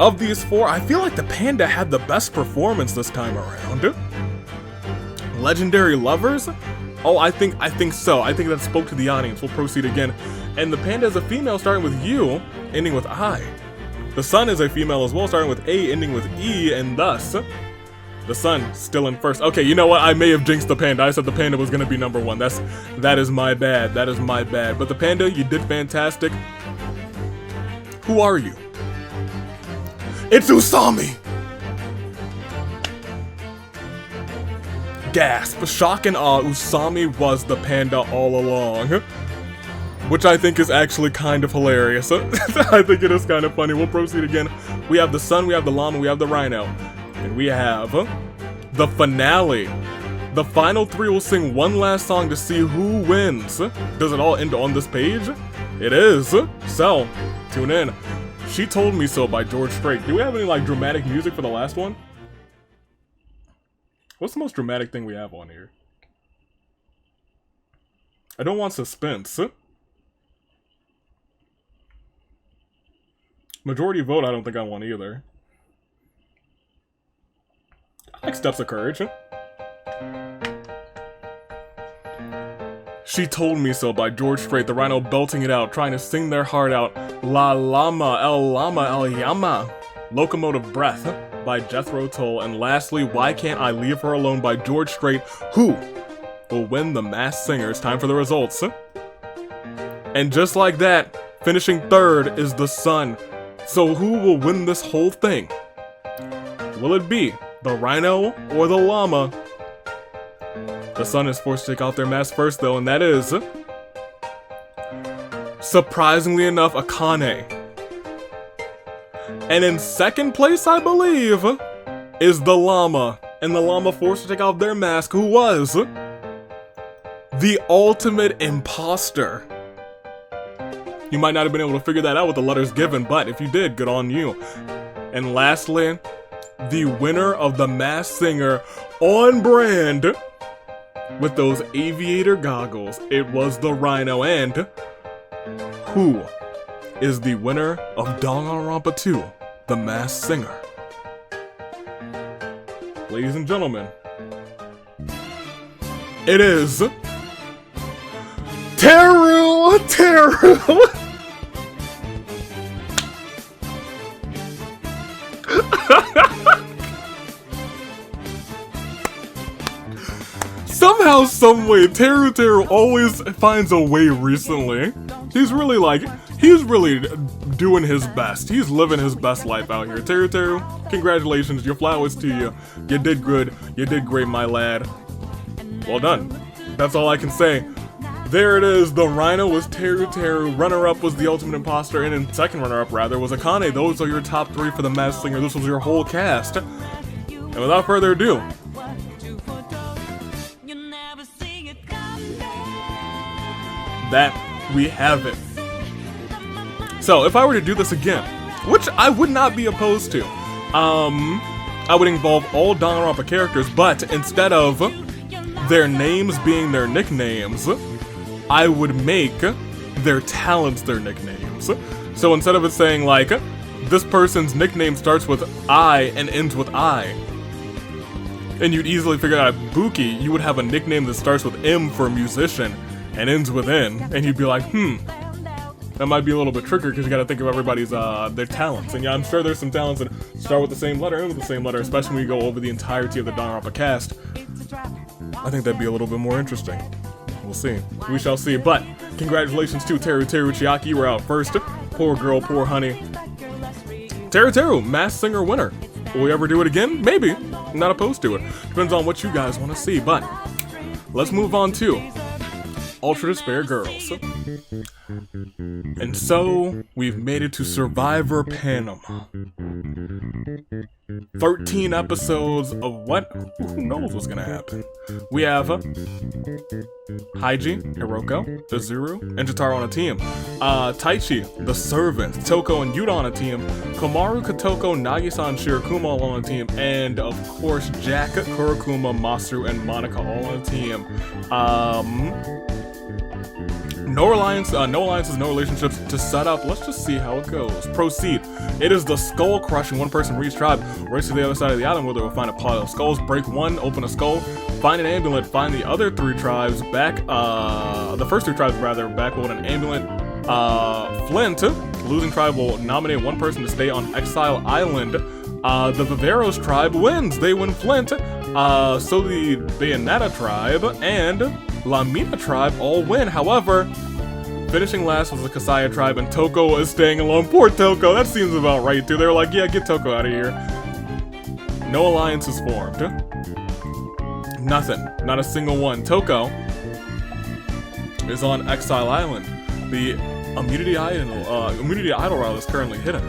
of these 4, I feel like the panda had the best performance this time around. Legendary Lovers? Oh, I think so. I think that spoke to the audience. We'll proceed again. And the panda is a female, starting with U, ending with I. The sun is a female as well, starting with A, ending with E, and thus, the sun still in first. Okay, you know what? I may have jinxed the panda. I said the panda was gonna be number 1. That is my bad. That is my bad. But the panda, you did fantastic. Who are you? It's Usami! Gasp. Shock and awe. Usami was the panda all along. Which I think is actually kind of hilarious. I think it is kind of funny. We'll proceed again. We have the sun, we have the llama, we have the rhino. And we have the finale. The final 3 will sing one last song to see who wins. Does it all end on this page? It is. So, tune in. She Told Me So by George Strait. Do we have any like dramatic music for the last one? What's the most dramatic thing we have on here? I don't want suspense. Majority vote, I don't think I want either. I like Steps of Courage. She Told Me So by George Strait, the rhino belting it out, trying to sing their heart out. La Llama, El Llama. Locomotive Breath by Jethro Tull. And lastly, Why Can't I Leave Her Alone by George Strait, who will win the Masked Singer. It's time for the results. And just like that, finishing third is the Sun. So who will win this whole thing? Will it be the Rhino or the Llama? The Sun is forced to take off their mask first though, and that is, surprisingly enough, Akane. And in second place, I believe, is the Llama. And the Llama forced to take off their mask, who was the ultimate imposter. You might not have been able to figure that out with the letters given, but if you did, good on you. And lastly, the winner of the Masked Singer, on brand with those aviator goggles, it was the Rhino. And who is the winner of Danganronpa 2, the Masked Singer? Ladies and gentlemen, it is Teru! Somehow, someway, Teru always finds a way recently. He's really doing his best. He's living his best life out here. Teru, congratulations, your flowers to you. You did good. You did great, my lad. Well done. That's all I can say. There it is. The Rhino was Teru. Runner-up was the Ultimate Imposter, and in second runner-up, rather, was Akane. Those are your top three for the Masked Singer. This was your whole cast. And without further ado, that we have it. So, if I were to do this again, which I would not be opposed to, I would involve all Danganronpa characters, but instead of their names being their nicknames, I would make their talents their nicknames. So instead of it saying like, this person's nickname starts with I and ends with I, and you'd easily figure out Buki, you would have a nickname that starts with M for musician and ends with N, and you'd be like, that might be a little bit trickier because you gotta think of everybody's, their talents. And yeah, I'm sure there's some talents that start with the same letter, end with the same letter, especially when you go over the entirety of the Danganronpa cast. I think that'd be a little bit more interesting. We'll see. We shall see. But congratulations to Teru Chiaki. You were out first. Poor girl, poor honey. Teru, Masked Singer winner. Will we ever do it again? Maybe. I'm not opposed to it. Depends on what you guys want to see. But let's move on to Ultra Despair Girls. And so, we've made it to Survivor Panama. 13 episodes of what? Who knows what's gonna happen? We have Haiji, Hiroko, Izuru, and Jotaro on a team. Taichi, the Servant, Toko and Yuta on a team. Komaru, Kotoko, Nagisa, and Shirokuma all on a team. And of course, Jack, Kurokuma, Masaru, and Monica all on a team. No alliances, no relationships to set up. Let's just see how it goes. Proceed. It is the skull crushing one person from each tribe. Race to the other side of the island where they will find a pile of skulls. Break one, open a skull, find an amulet, find the other three tribes back, the first two tribes rather, back with an amulet. Flint, losing tribe will nominate one person to stay on Exile Island. The Viveros tribe wins. They win Flint. So the Bayonetta tribe and La Mina tribe all win. However, finishing last was the Kasaya tribe, and Toko is staying alone. Poor Toko, that seems about right too. They were like, yeah, get Toko out of here. No alliance is formed. Nothing, not a single one. Toko is on Exile Island. The immunity idol is currently hidden.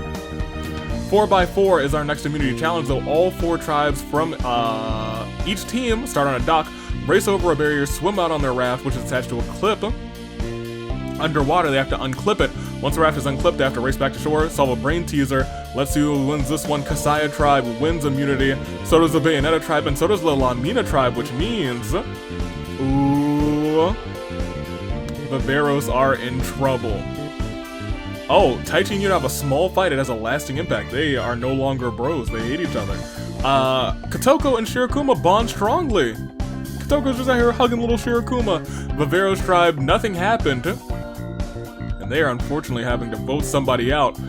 4x4 is our next immunity challenge, though all four tribes from each team start on a dock, race over a barrier, swim out on their raft, which is attached to a clip. Underwater, they have to unclip it. Once the raft is unclipped, they have to race back to shore, solve a brain teaser. Let's see who wins this one. Kasaya tribe wins immunity. So does the Bayonetta tribe, and so does the La Mina tribe, which means, ooh, the Veros are in trouble. Oh, Taichi and Yuta have a small fight. It has a lasting impact. They are no longer bros. They hate each other. Kotoko and Shirokuma bond strongly. Kotoko's just out here hugging little Shirokuma. Vivero's tribe, nothing happened. And they are unfortunately having to vote somebody out.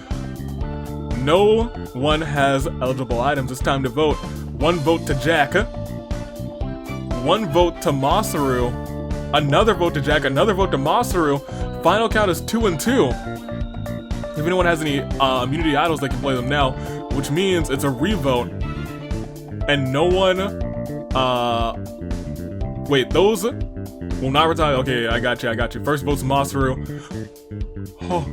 No one has eligible items. It's time to vote. 1 vote to Jack. 1 vote to Masaru. Another vote to Jack. Another vote to Masaru. Final count is 2 and 2. If anyone has any immunity idols, they can play them now, which means it's a revote. And no one, wait, those will not retire. Okay, I got you. First vote's Masaru. Oh.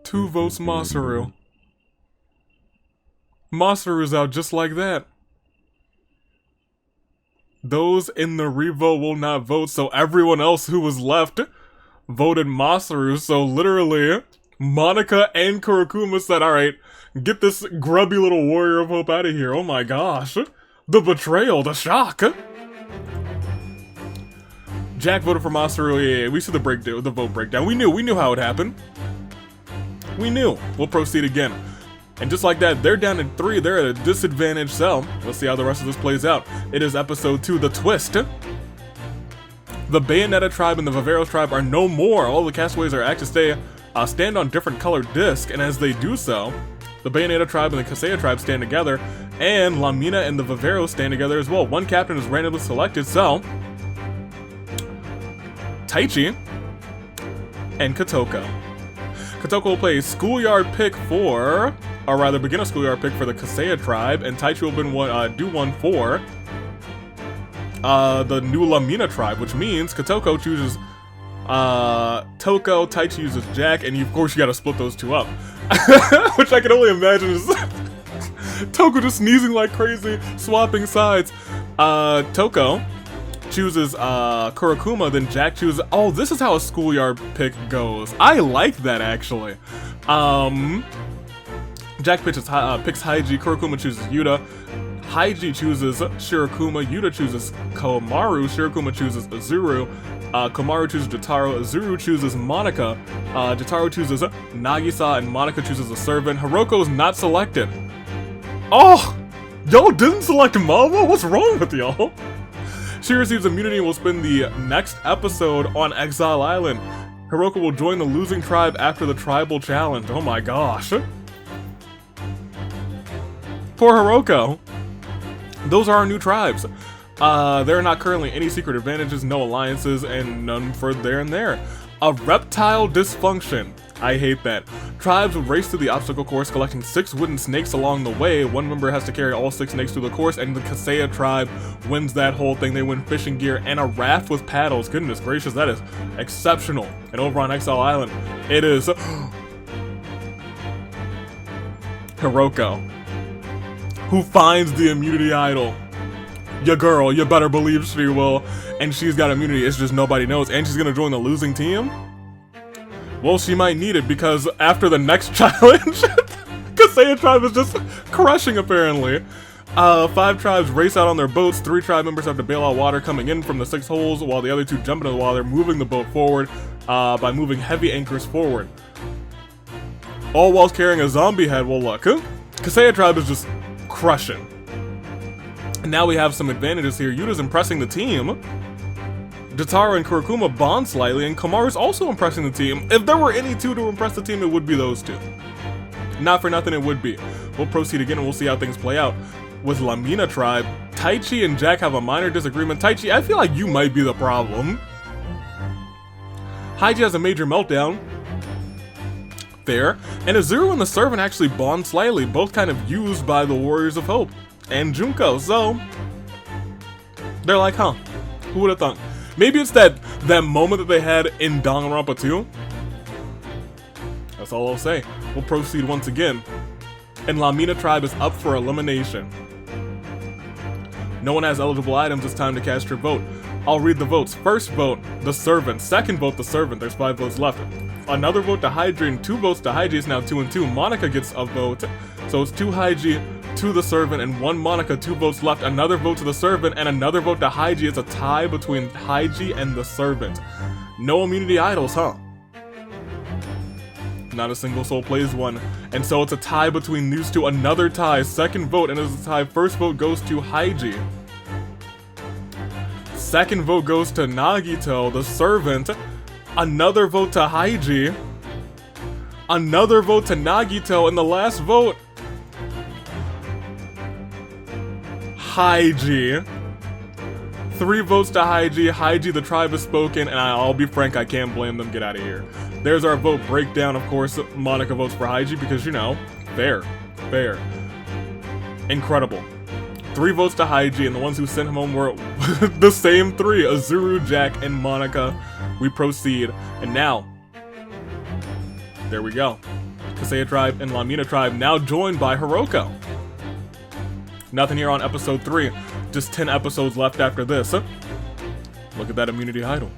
2 votes Masaru. Masaru's out just like that. Those in the revote will not vote, so everyone else who was left voted Masaru. So literally, Monica and Kurokuma said, alright, get this grubby little warrior of hope out of here. Oh my gosh. The betrayal, the shock. Jack voted for Masaru. Yeah, we see the vote breakdown. We knew how it happened. We knew. We'll proceed again. And just like that, they're down in 3. They're at a disadvantage, so let's see how the rest of this plays out. It is episode 2, The Twist. The Bayonetta tribe and the Vivero tribe are no more. All the castaways are actually stand on different colored discs, and as they do so, the Bayonetta tribe and the Kaseya tribe stand together, and Lamina and the Vivero stand together as well. 1 captain is randomly selected, so Taichi and Kotoko. Kotoko will play a schoolyard pick for, or rather begin a schoolyard pick for the Kaseya tribe, and Taichi will do one for the new Lamina tribe, which means Kotoko chooses Toko, Taichi uses Jack, and of course you gotta split those 2 up. Which I can only imagine is Toko just sneezing like crazy, swapping sides. Toko chooses Kurokuma, then Jack chooses. Oh, this is how a schoolyard pick goes. I like that actually. Jack picks Haiji, Kurokuma chooses Yuta, Haiji chooses Shirokuma, Yuta chooses Komaru, Shirokuma chooses Azuru, Komaru chooses Jotaro, Azuru chooses Monica, Jotaro chooses Nagisa, and Monica chooses a servant. Hiroko is not selected. Oh! Y'all didn't select Mama? What's wrong with y'all? She receives immunity and will spend the next episode on Exile Island. Hiroko will join the losing tribe after the tribal challenge. Oh my gosh. Poor Hiroko. Those are our new tribes. There are not currently any secret advantages, no alliances, and none for there and there. A reptile dysfunction. I hate that. Tribes would race through the obstacle course, collecting 6 wooden snakes along the way. 1 member has to carry all 6 snakes through the course, and the Kaseya tribe wins that whole thing. They win fishing gear and a raft with paddles. Goodness gracious, that is exceptional. And over on Exile Island, it is Hiroko, who finds the immunity idol. Your girl, you better believe she will. And she's got immunity, it's just nobody knows. And she's gonna join the losing team? Well, she might need it because after the next challenge, Kaseya tribe is just crushing apparently. 5 tribes race out on their boats. 3 tribe members have to bail out water coming in from the 6 holes, while the other 2 jump into the water, moving the boat forward by moving heavy anchors forward. All whilst carrying a zombie head. Well, look, Kaseya tribe is just crushing. And now we have some advantages here. Yuta's impressing the team. Jotaro and Kurokuma bond slightly, and Komaru's also impressing the team. If there were any 2 to impress the team, it would be those 2. Not for nothing, it would be. We'll proceed again and we'll see how things play out. With Lamina tribe, Taichi and Jack have a minor disagreement. Taichi, I feel like you might be the problem. Haiji has a major meltdown. There. And Azuru and the servant actually bond slightly, both kind of used by the Warriors of Hope and Junko, so they're like, huh, who would have thought? Maybe it's that moment that they had in Danganronpa 2. That's all I'll say. We'll proceed once again. And Lamina tribe is up for elimination. No one has eligible items. It's time to cast your vote. I'll read the votes. First vote, the servant. Second vote, the servant. There's 5 votes left. Another vote to Haiji, and 2 votes to Haiji. It's now 2 and 2. Monica gets a vote. So it's 2 Haiji, 2 the servant, and 1 Monica. 2 votes left. Another vote to the servant, and another vote to Haiji. It's a tie between Haiji and the servant. No immunity idols, huh? not a single soul plays one. And so it's a tie between these two, another tie, second vote, and it's a tie. First vote goes to Haiji. Second vote goes to Nagito, the servant. Another vote to Haiji. Another vote to Nagito, and the last vote, Haiji. 3 votes to Haiji. Haiji, the tribe has spoken, and I'll be frank, I can't blame them. Get out of here. There's our vote breakdown. Of course, Monica votes for Haiji because, you know, fair. Incredible. 3 votes to Haiji, and the ones who sent him home were the same 3, Azuru, Jack, and Monica. We proceed, and now, there we go. Kaseya tribe and Lamina tribe now joined by Hiroko. Nothing here on episode 3. Just 10 episodes left after this. Look at that immunity idol.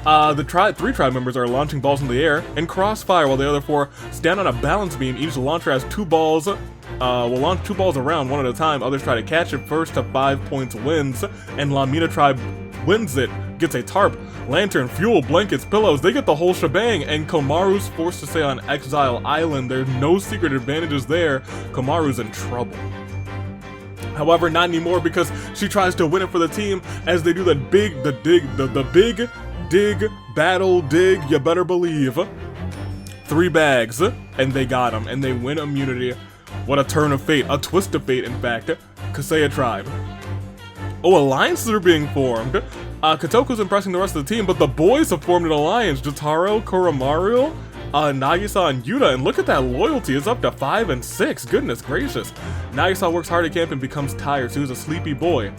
The 3 tribe members are launching balls in the air in crossfire, while the other 4 stand on a balance beam. Each launcher has 2 balls. Will launch 2 balls around, one at a time. Others try to catch it. First to 5 points wins, and Lamina tribe wins it. Gets a tarp, lantern, fuel, blankets, pillows. They get the whole shebang, and Komaru's forced to stay on Exile Island. There's no secret advantages there. Komaru's in trouble. However, not anymore, because she tries to win it for the team as they do the big dig, battle dig, you better believe. 3 bags, and they got them, and they win immunity. What a turn of fate, a twist of fate, in fact. Kaseya tribe. Oh, alliances are being formed. Kotoko's impressing the rest of the team, but the boys have formed an alliance. Jotaro, Koromaru, Nagisa, and Yuta, and look at that loyalty. It's up to 5 and 6. Goodness gracious. Nagisa works hard at camp and becomes tired, so he's a sleepy boy.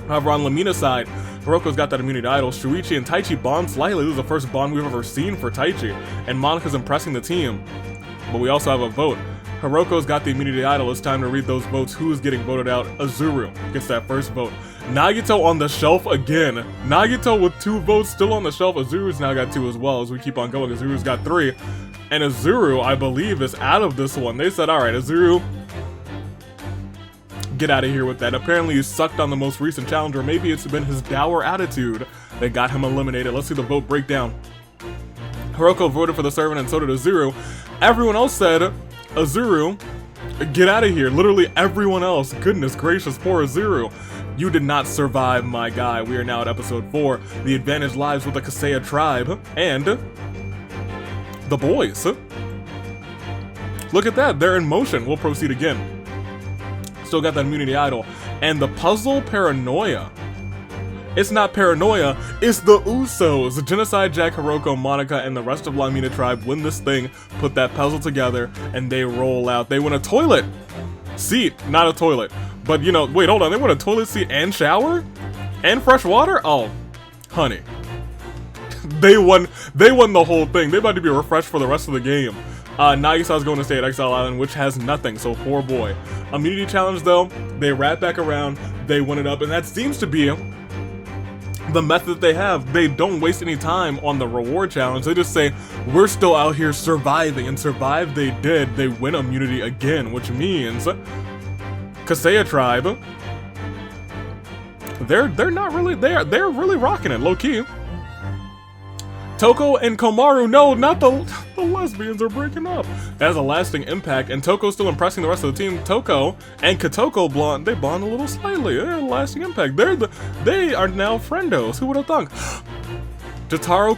However, on Lamina's side, Hiroko's got that immunity idol. Shuichi and Taichi bond slightly. This is the first bond we've ever seen for Taichi, and Monika's impressing the team. But we also have a vote. Hiroko's got the immunity idol. It's time to read those votes. Who is getting voted out? Azuru gets that first vote. Nagito on the shelf again. Nagito with 2 votes still on the shelf. Azuru's now got 2 as well as we keep on going. Azuru's got 3. And Azuru, I believe, is out of this one. They said, alright, Azuru, get out of here with that. Apparently he sucked on the most recent challenge, or maybe it's been his dour attitude that got him eliminated. Let's see the vote breakdown. Hiroko voted for the servant, and so did Azuru. Everyone else said, Azuru, get out of here. Literally everyone else. Goodness gracious, poor Azuru. You did not survive, my guy. We are now at episode 4. The advantage lies with the Kaseya tribe and the boys. Look at that. They're in motion. We'll proceed again. Still got that immunity idol. And the puzzle paranoia. It's not paranoia, it's the Usos. Genocide, Jack, Hiroko, Monica, and the rest of Lamina tribe win this thing, put that puzzle together, and they roll out. They win a toilet seat, not a toilet. But you know, wait, hold on, they win a toilet seat and shower? And fresh water? Oh, honey. They won the whole thing. They about to be refreshed for the rest of the game. Nagisa's going to stay at Exile Island, which has nothing, so poor boy. Immunity challenge though, they wrap back around, they win it up, and that seems to be the method they have. They don't waste any time on the reward challenge. They just say, we're still out here surviving, and survive they did. They win immunity again, which means Kaseya tribe, they're not really, they're really rocking it, low-key. Toko and Komaru, no, not the lesbians are breaking up. That has a lasting impact, and Toko's still impressing the rest of the team. Toko and Kotoko bond, they bond a little slightly. They have a lasting impact. They are now friendos. Who would have thunk? Jotaro,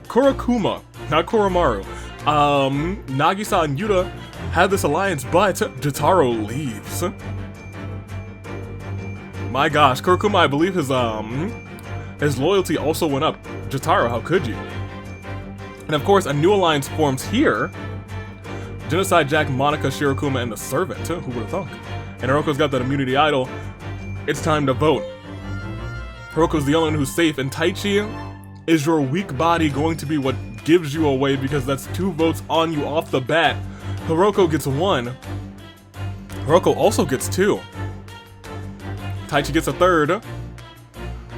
Kurakuma, not Koromaru. Nagisa and Yuta have this alliance, but Jotaro leaves. My gosh, Kurakuma, I believe his loyalty also went up. Jotaro, how could you? And of course, a new alliance forms here. Genocide, Jack, Monica, Shirokuma, and the servant. Who would have thunk? And Hiroko's got that immunity idol. It's time to vote. Hiroko's the only one who's safe, and Taichi, is your weak body going to be what gives you away, because that's 2 votes on you off the bat. Hiroko gets 1. Hiroko also gets 2. Taichi gets a 3rd.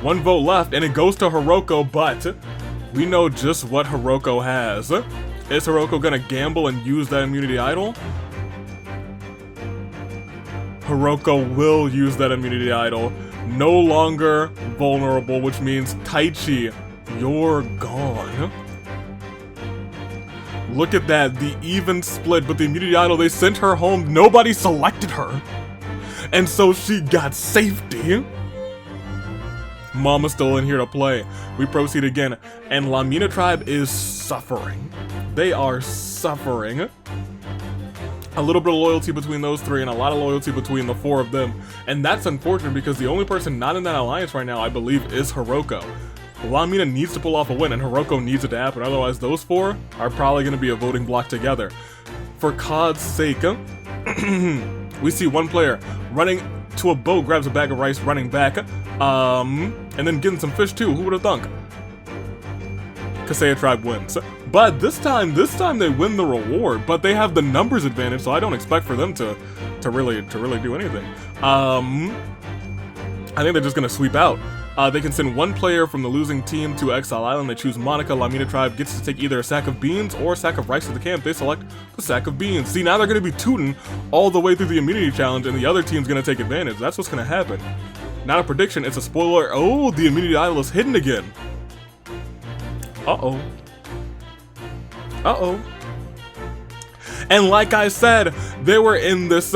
1 vote left, and it goes to Hiroko, but we know just what Hiroko has. Is Hiroko gonna gamble and use that immunity idol? Hiroko will use that immunity idol. No longer vulnerable, which means Taichi, you're gone. Look at that, the even split, but the immunity idol, they sent her home. Nobody selected her. And so she got safety. Mama's still in here to play. We proceed again, and Lamina tribe is suffering. They are suffering. A little bit of loyalty between those three and a lot of loyalty between the four of them. And that's unfortunate because the only person not in that alliance right now, I believe, is Hiroko. Lamina needs to pull off a win and Hiroko needs it to happen. Otherwise, those four are probably going to be a voting block together. For COD's sake, we see one player running to a boat, grabs a bag of rice, running back, and then getting some fish too. Who would have thunk? Kaseya tribe wins. But this time they win the reward, but they have the numbers advantage, so I don't expect for them to really do anything. I think they're just gonna sweep out. They can send one player from the losing team to Exile Island. They choose Monica. Lamina tribe gets to take either a sack of beans or a sack of rice to the camp. They select the sack of beans. See, now they're gonna be tooting all the way through the immunity challenge, and the other team's gonna take advantage. That's what's gonna happen. Not a prediction, it's a spoiler. Oh, the immunity idol is hidden again. Uh-oh. Uh-oh. And like I said, they were in this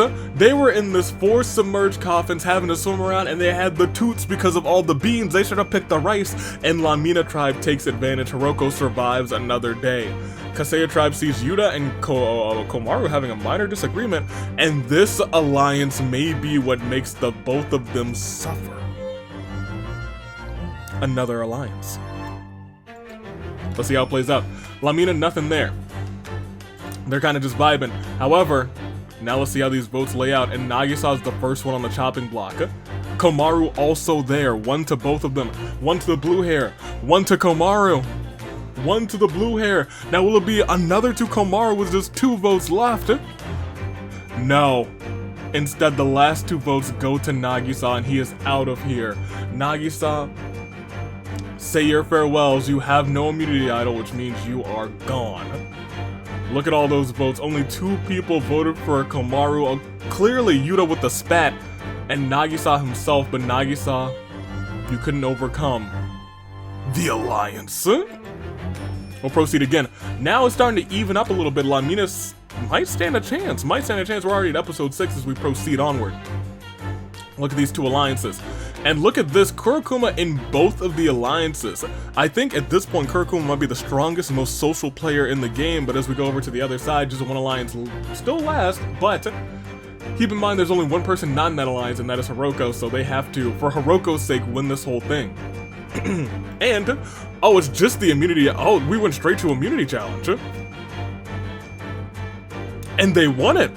4 submerged coffins having to swim around, and they had the toots because of all the beans. They should have picked the rice, and Lamina tribe takes advantage. Hiroko survives another day. Kaseya tribe sees Yuta and Komaru having a minor disagreement, and this alliance may be what makes the both of them suffer. Another alliance. Let's see how it plays out. Lamina, nothing there. They're kind of just vibing. However, now let's see how these votes lay out. And Nagisa's the first one on the chopping block. Komaru also there. One to both of them. One to the blue hair. One to Komaru. One to the blue hair. Now will it be another to Komaru with just 2 votes left? No. Instead, the last 2 votes go to Nagisa, and he is out of here. Nagisa, say your farewells. You have no immunity idol, which means you are gone. Look at all those votes. Only 2 people voted for Komaru. Clearly Yuta with the spat, and Nagisa himself, but Nagisa, you couldn't overcome the alliance. We'll proceed again. Now it's starting to even up a little bit. Lamina might stand a chance. We're already at episode 6 as we proceed onward. Look at these 2 alliances. And look at this, Kurokuma in both of the alliances. I think at this point, Kurokuma might be the strongest, most social player in the game, but as we go over to the other side, just 1 alliance still last, but keep in mind there's only 1 person not in that alliance, and that is Hiroko, so they have to, for Hiroko's sake, win this whole thing. And, oh, it's just the immunity, oh, we went straight to immunity challenge. And they won it!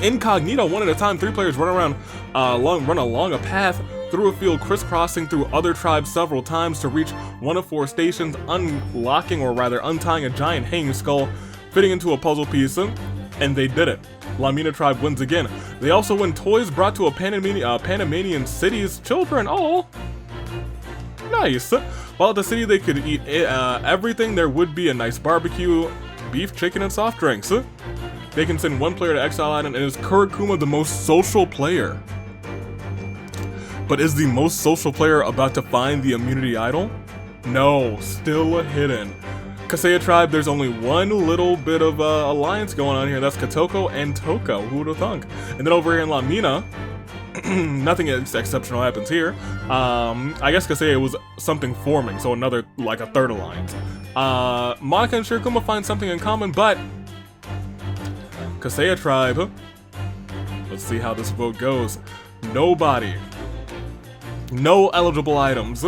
Incognito, 1 at a time, 3 players run around, run along a path through a field, crisscrossing through other tribes several times to reach 1 of 4 stations, unlocking, or rather untying a giant hanging skull, fitting into a puzzle piece, and they did it. Lamina tribe wins again. They also win toys brought to a Panamanian city's children. Oh, nice. While at the city they could eat everything, there would be a nice barbecue, beef, chicken, and soft drinks. They can send 1 player to Exile Island, and is Kurokuma the most social player? But is the most social player about to find the immunity idol? No, still hidden. Kaseya tribe, there's only 1 little bit of alliance going on here. That's Kotoko and Toko. Who would have thunk? And then over here in Lamina, nothing exceptional happens here. I guess Kaseya was something forming, so another, like a 3rd alliance. Monica and Shirokuma find something in common, but Kaseya tribe, let's see how this vote goes. Nobody. No eligible items,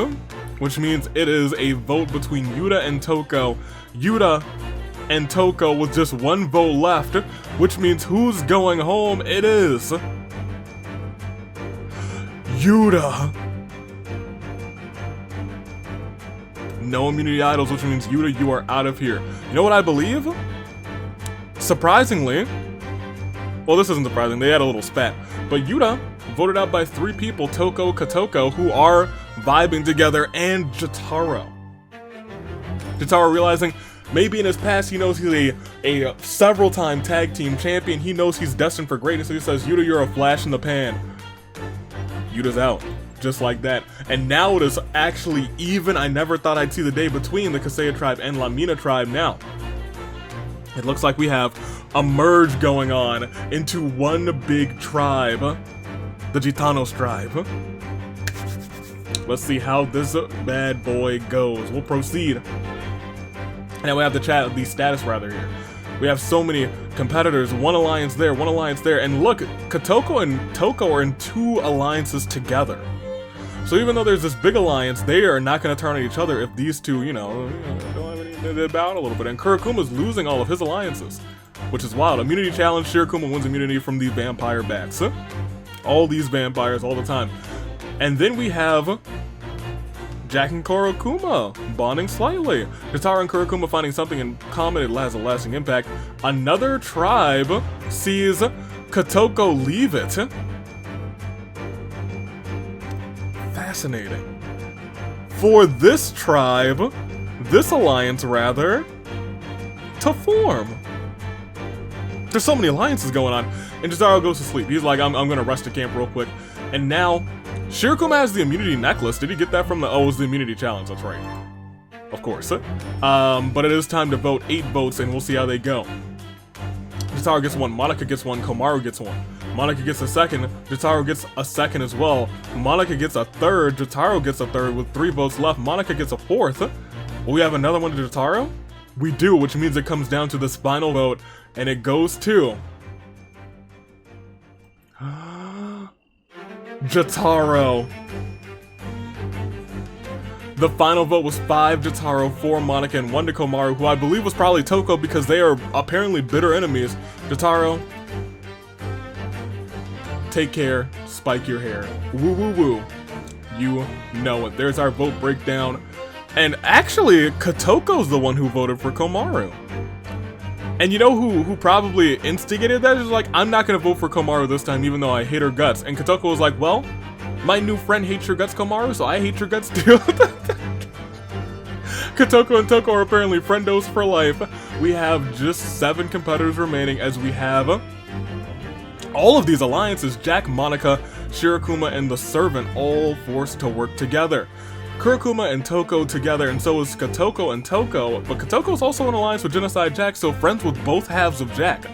which means it is a vote between Yuta and Toko. Yuta and Toko with just 1 vote left, which means who's going home? It is Yuta. No immunity idols, which means Yuta, you are out of here. You know what I believe? Surprisingly, well, this isn't surprising, they had a little spat, but Yuta voted out by 3 people, Toko, Kotoko, who are vibing together, and Jotaro. Jotaro realizing maybe in his past he knows he's a several-time tag team champion, he knows he's destined for greatness, so he says, Yuta, you're a flash in the pan. Yuta's out. Just like that. And now it is actually even. I never thought I'd see the day between the Kaseya tribe and Lamina tribe now. It looks like we have a merge going on into one big tribe, the Gitanos tribe. Let's see how this bad boy goes. We'll proceed. And we have the status rather here. We have so many competitors, one alliance there, and look, Kotoko and Toko are in 2 alliances together. So even though there's this big alliance, they are not going to turn on each other if these two, don't have any, they bow out a little bit. And Kurakuma's losing all of his alliances, which is wild. Immunity challenge, Shirokuma wins immunity from the vampire bats. All these vampires all the time. And then we have Jack and Kurokuma bonding slightly. Jotaro and Kurokuma finding something in common, it has a lasting impact. Another tribe sees Kotoko leave it. Fascinating. For this tribe, this alliance rather, to form. There's so many alliances going on. And Jotaro goes to sleep. He's like, I'm gonna rest at camp real quick. And now, Shirokuma has the immunity necklace. Did he get that from the, oh, it was the immunity challenge, that's right. Of course. But it is time to vote 8 votes and we'll see how they go. Jotaro gets 1, Monica gets 1, Komaru gets 1. Monica gets a 2nd, Jotaro gets a 2nd as well. Monica gets a 3rd, Jotaro gets a 3rd with 3 votes left. Monica gets a 4th. Will we have another one to Jotaro? We do, which means it comes down to this final vote and it goes to Jotaro. The final vote was 5 Jotaro, 4 Monica, and 1 to Komaru, who I believe was probably Toko because they are apparently bitter enemies. Jotaro, take care, spike your hair. Woo woo woo. You know it. There's our vote breakdown. And actually, Kotoko's the one who voted for Komaru. And you know who probably instigated that? Is like, I'm not gonna vote for Komaru this time even though I hate her guts. And Kotoko was like, well, my new friend hates your guts, Komaru, so I hate your guts too. Kotoko and Toko are apparently friendos for life. We have just 7 competitors remaining as we have all of these alliances, Jack, Monica, Shirokuma, and the Servant, all forced to work together. Kurokuma and Toko together, and so is Kotoko and Toko, but Kotoko's also in alliance with Genocide Jack, so friends with both halves of Jack.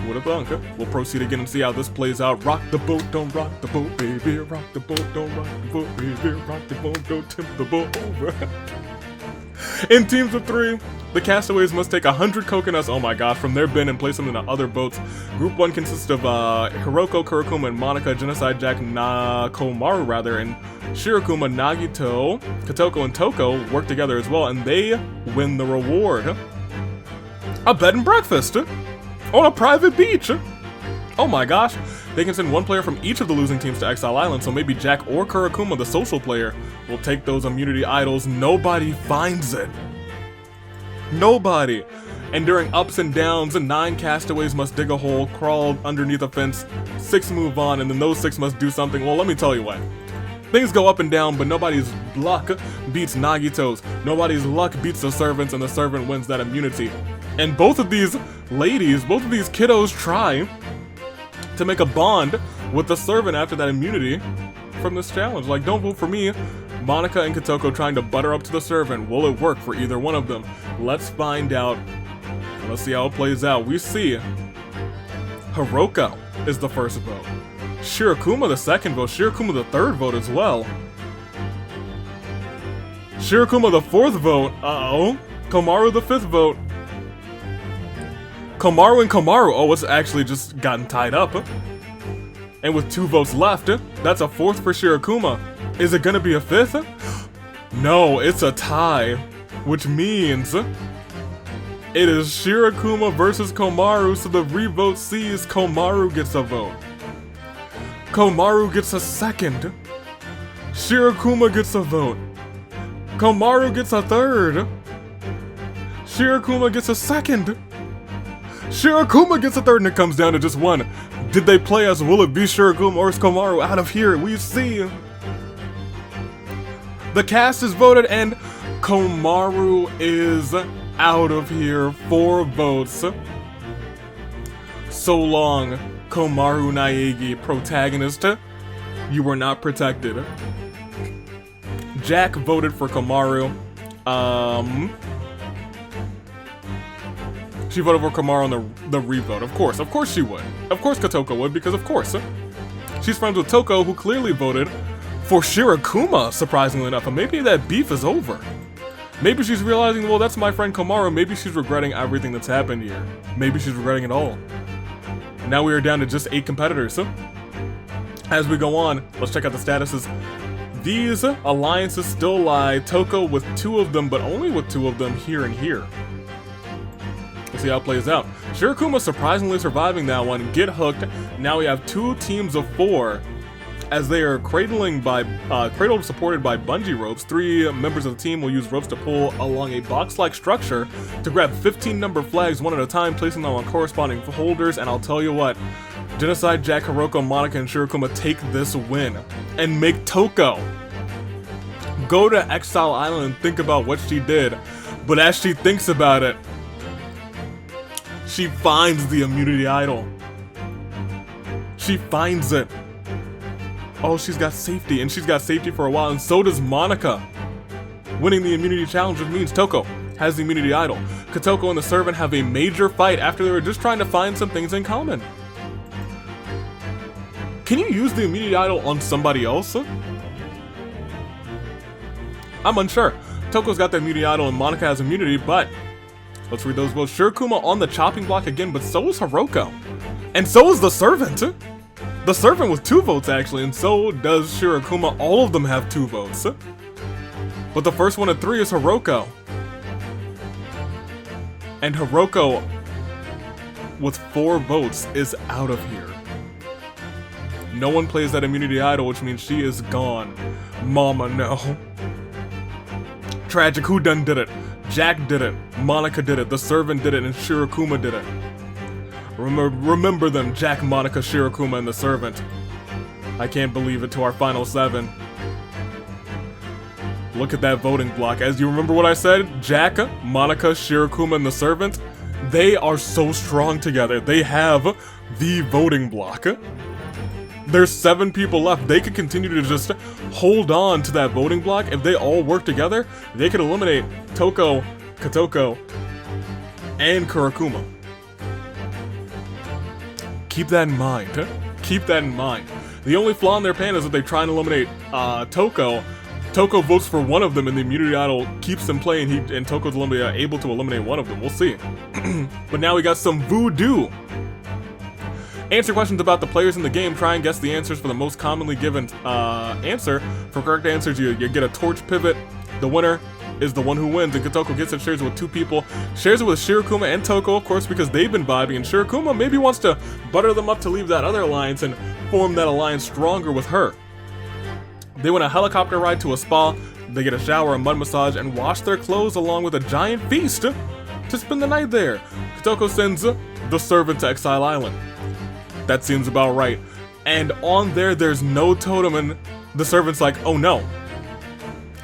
What a bunk. We'll proceed again and see how this plays out. Rock the boat, don't rock the boat, baby. Rock the boat, don't rock the boat, baby. Rock the boat, don't tip the boat over. In teams of 3, the castaways must take 100 coconuts, oh my gosh, from their bin and place them into other boats. Group 1 consists of Hiroko, Kurokuma, and Monica, Genocide Jack, Komaru rather, and Shirokuma, Nagito, Kotoko, and Toko work together as well, and they win the reward. A bed and breakfast on a private beach. Oh my gosh. They can send 1 player from each of the losing teams to Exile Island, so maybe Jack or Kurokuma, the social player, will take those immunity idols. Nobody finds it. Nobody. And during ups and downs, 9 castaways must dig a hole, crawl underneath a fence, 6 move on, and then those 6 must do something. Well, let me tell you what. Things go up and down, but nobody's luck beats Nagito's. Nobody's luck beats the Servant's, and the Servant wins that immunity. And both of these ladies, both of these kiddos try to make a bond with the Servant after that immunity from this challenge. Like, don't vote for me. Monica and Kotoko trying to butter up to the Servant. Will it work for either one of them? Let's find out. Let's see how it plays out. We see Hiroko is the first vote. Shirokuma the second vote. Shirokuma the third vote as well. Shirokuma the fourth vote. Uh-oh. Komaru the fifth vote. Komaru and Komaru. Oh, it's actually just gotten tied up. And with 2 votes left, that's a 4th for Shirokuma. Is it gonna be a 5th? No, it's a tie. Which means it is Shirokuma versus Komaru, so the revote sees Komaru gets a vote. Komaru gets a 2nd. Shirokuma gets a vote. Komaru gets a 3rd. Shirokuma gets a 2nd. Shirokuma gets a 3rd, and it comes down to just 1. Did they play us? Will it be Shirokuma or is Komaru out of here? We see. The cast is voted and Komaru is out of here. 4 votes. So long, Komaru Naegi, protagonist. You were not protected. Jack voted for Komaru. she voted for Kamaru on the revote. Of course she would. Of course Kotoko would, because of course. She's friends with Toko, who clearly voted for Shirakuma, surprisingly enough, and maybe that beef is over. Maybe she's realizing, well, that's my friend Kamaru, maybe she's regretting everything that's happened here. Maybe she's regretting it all. Now we are down to just 8 competitors. As we go on, let's check out the statuses. These alliances still lie Toko with 2 of them, but only with 2 of them here and here. Let's see how it plays out. Shirakuma surprisingly surviving that one. Get hooked. Now we have 2 teams of 4 as they are cradled supported by bungee ropes. 3 members of the team will use ropes to pull along a box-like structure to grab 15 number flags one at a time, placing them on corresponding holders. And I'll tell you what, Genocide, Jack, Hiroko, Monica, and Shirakuma take this win and make Toko go to Exile Island and think about what she did. But as she thinks about it, she finds the immunity idol. She finds it. Oh, she's got safety, and she's got safety for a while, and so does Monica. Winning the immunity challenge, which means Toko has the immunity idol. Kotoko and the servant have a major fight after they were just trying to find some things in common. Can you use the immunity idol on somebody else? I'm unsure. Toko's got the immunity idol and Monica has immunity, but let's read those votes. Shirakuma on the chopping block again, but so is Hiroko. And so is the servant. The servant with 2 votes actually, and so does Shirakuma. All of them have 2 votes. But the first one at 3 is Hiroko. And Hiroko with 4 votes is out of here. No one plays that immunity idol, which means she is gone. Mama, no. Tragic, who done did it? Jack did it, Monica did it, the servant did it, and Shirakuma did it. Remember them, Jack, Monica, Shirakuma, and the servant. I can't believe it, to our final 7. Look at that voting block. As you remember what I said, Jack, Monica, Shirakuma, and the servant, they are so strong together. They have the voting block. There's 7 people left. They could continue to just hold on to that voting block. If they all work together, they could eliminate Toko, Kotoko, and Kurakuma. Keep that in mind. Keep that in mind. The only flaw in their plan is that they try and eliminate Toko. Toko votes for one of them, and the immunity idol keeps them playing. And Toko's able to eliminate one of them. We'll see. But now we got some voodoo. Answer questions about the players in the game. Try and guess the answers for the most commonly given answer. For correct answers, you get a torch pivot. The winner is the one who wins, and Kotoko gets it, shares it with 2 people. Shares it with Shirakuma and Toko, of course, because they've been vibing, and Shirakuma maybe wants to butter them up to leave that other alliance and form that alliance stronger with her. They win a helicopter ride to a spa. They get a shower, a mud massage, and wash their clothes along with a giant feast to spend the night there. Kotoko sends the servant to Exile Island. That seems about right. And on there's no totem, and the servant's like, oh no,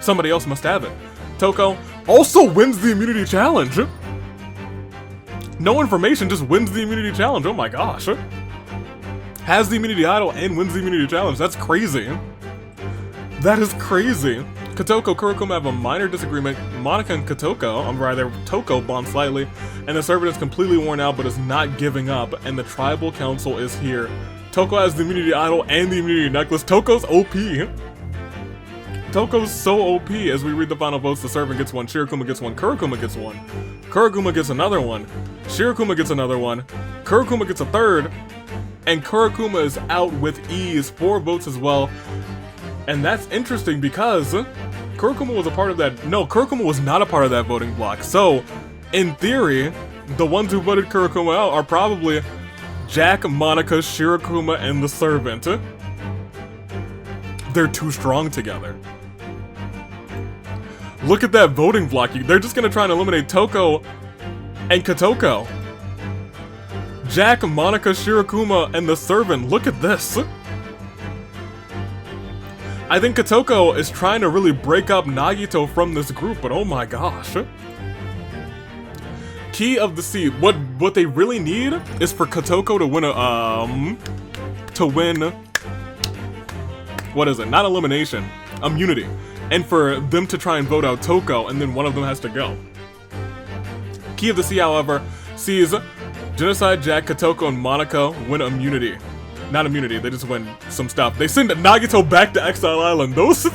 somebody else must have it. Toko also wins the immunity challenge. No information, just wins the immunity challenge. Oh my gosh. Has the immunity idol and wins the immunity challenge. That's crazy. That is crazy. Kotoko, Kurakuma have a minor disagreement. Monica and Toko bond slightly, and the servant is completely worn out but is not giving up, and the tribal council is here. Toko has the immunity idol and the immunity necklace. Toko's OP. Toko's so OP. As we read the final votes, the servant gets 1, Shirakuma gets 1, Kurakuma gets 1, Kurakuma gets another one, Shirakuma gets another one, Kurakuma gets a 3rd, and Kurakuma is out with ease, 4 votes as well. And that's interesting because Kurakuma was a part of that. No, Kurakuma was not a part of that voting block. So, in theory, the ones who voted Kurakuma out are probably Jack, Monica, Shirakuma, and the servant. They're too strong together. Look at that voting block. They're just gonna try and eliminate Toko and Kotoko. Jack, Monica, Shirakuma, and the servant. Look at this. I think Kotoko is trying to really break up Nagito from this group, but oh my gosh. Key of the Sea. What they really need is for Kotoko to win what is it? Not elimination, immunity. And for them to try and vote out Toko, and then one of them has to go. Key of the Sea, however, sees Genocide Jack, Kotoko, and Monica win immunity. Not immunity, they just win some stuff. They send Nagito back to Exile Island. Those...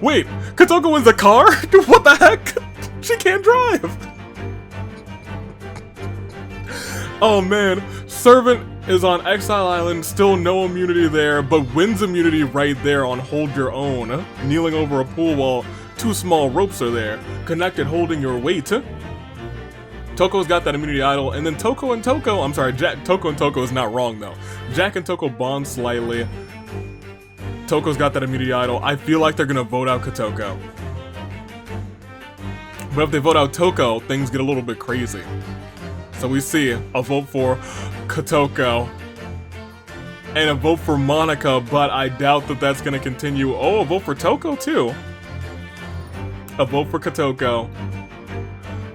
Wait, Kotoko wins a car? What the heck? She can't drive. Oh man, Servant is on Exile Island, still no immunity there, but wins immunity right there on Hold Your Own. Kneeling over a pool while 2 small ropes are there, connected holding your weight. Toko's got that immunity idol, and then Toko and Toko, I'm sorry, Toko and Toko is not wrong though. Jack and Toko bond slightly. Toko's got that immunity idol. I feel like they're gonna vote out Kotoko. But if they vote out Toko, things get a little bit crazy. So we see a vote for Kotoko and a vote for Monica, but I doubt that that's gonna continue. Oh, a vote for Toko too. A vote for Kotoko.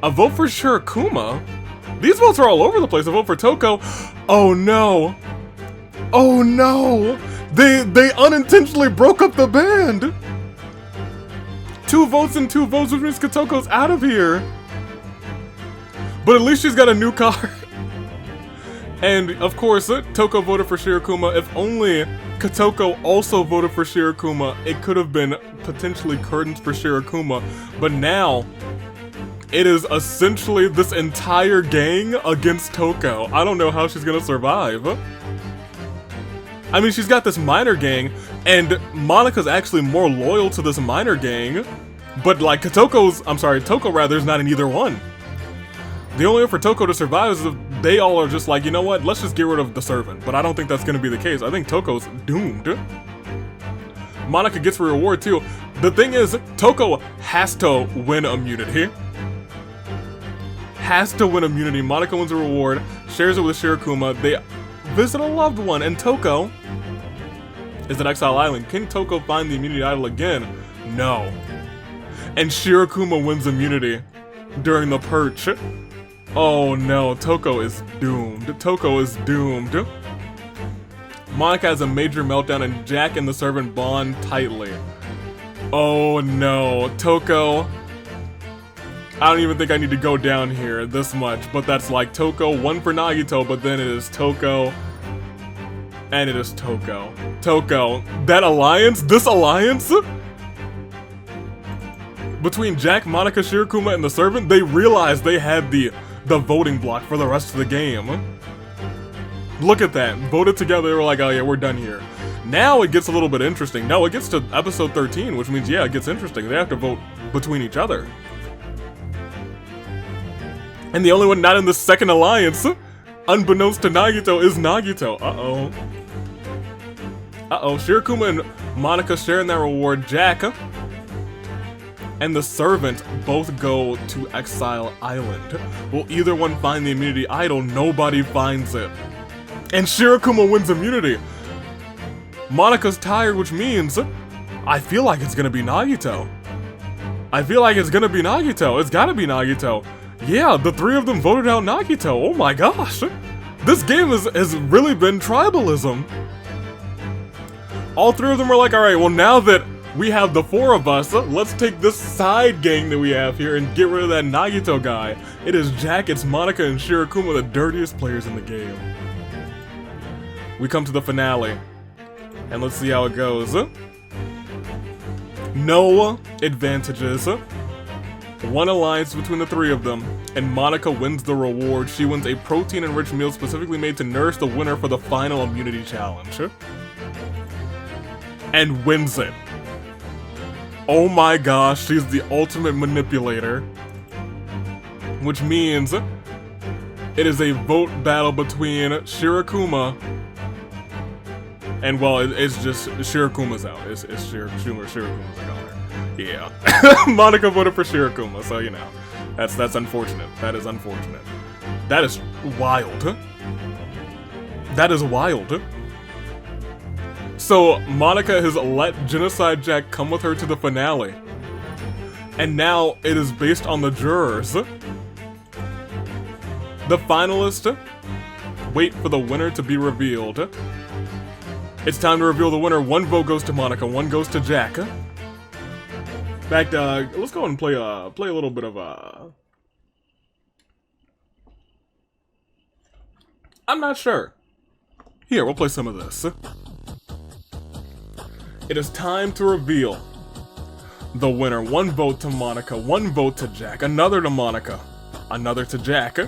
A vote for Shirokuma. These votes are all over the place. A vote for Toko. Oh no. Oh no. They unintentionally broke up the band. 2 votes and 2 votes, which means Kotoko's out of here. But at least she's got a new car. And of course, Toko voted for Shirokuma. If only Kotoko also voted for Shirokuma, it could have been potentially curtains for Shirokuma. But now, it is essentially this entire gang against Toko. I don't know how she's gonna survive. I mean, she's got this minor gang, and Monica's actually more loyal to this minor gang. But like, Toko rather is not in either one. The only way for Toko to survive is if they all are just like, you know what, let's just get rid of the servant. But I don't think that's gonna be the case. I think Toko's doomed. Monica gets a reward too. The thing is, Toko has to win immunity. Has to win immunity. Monica wins a reward, shares it with Shirokuma. They visit a loved one, and Toko is at Exile Island. Can Toko find the immunity idol again? No. And Shirokuma wins immunity during the perch. Oh no, Toko is doomed. Toko is doomed. Monica has a major meltdown and Jack and the servant bond tightly. Oh no, Toko. I don't even think I need to go down here this much, but that's like Toko, 1 for Nagito, but then it is Toko, and it is Toko. Toko, that alliance, this alliance? Between Jack, Monica, Shirokuma, and the servant, they realized they had the voting block for the rest of the game. Look at that. Voted together, they were like, oh yeah, we're done here. Now it gets a little bit interesting. No, it gets to episode 13, which means, yeah, it gets interesting. They have to vote between each other. And the only one not in the second alliance, unbeknownst to Nagito, is Nagito. Uh-oh. Uh-oh, Shirokuma and Monica sharing that reward. Jack and the servant both go to Exile Island. Will either one find the immunity idol? Nobody finds it. And Shirokuma wins immunity. Monica's tired, which means I feel like it's gonna be Nagito. I feel like it's gonna be Nagito. It's gotta be Nagito. Yeah, the 3 of them voted out Nagito. Oh my gosh. This game has really been tribalism. All 3 of them are like, alright, well now that we have the 4 of us, let's take this side gang that we have here and get rid of that Nagito guy. It is Jack, it's Monica, and Shirokuma, the dirtiest players in the game. We come to the finale, and let's see how it goes. No advantages. 1 alliance between the 3 of them, and Monica wins the reward. She wins a protein-enriched meal specifically made to nourish the winner for the final immunity challenge. And wins it. Oh my gosh, she's the ultimate manipulator. Which means it is a vote battle between Shirokuma and, well, it's just Shirokuma's out. It's Shirikuma's like on her. Yeah. Monica voted for Shirokuma, so you know. That's unfortunate. That is unfortunate. That is wild. That is wild. So, Monica has let Genocide Jack come with her to the finale. And now, it is based on the jurors. The finalists wait for the winner to be revealed. It's time to reveal the winner. 1 vote goes to Monica, 1 goes to Jack. In fact, let's go and play a little bit of I'm not sure. Here, we'll play some of this. It is time to reveal the winner. 1 vote to Monica, 1 vote to Jack, another to Monica, another to Jack.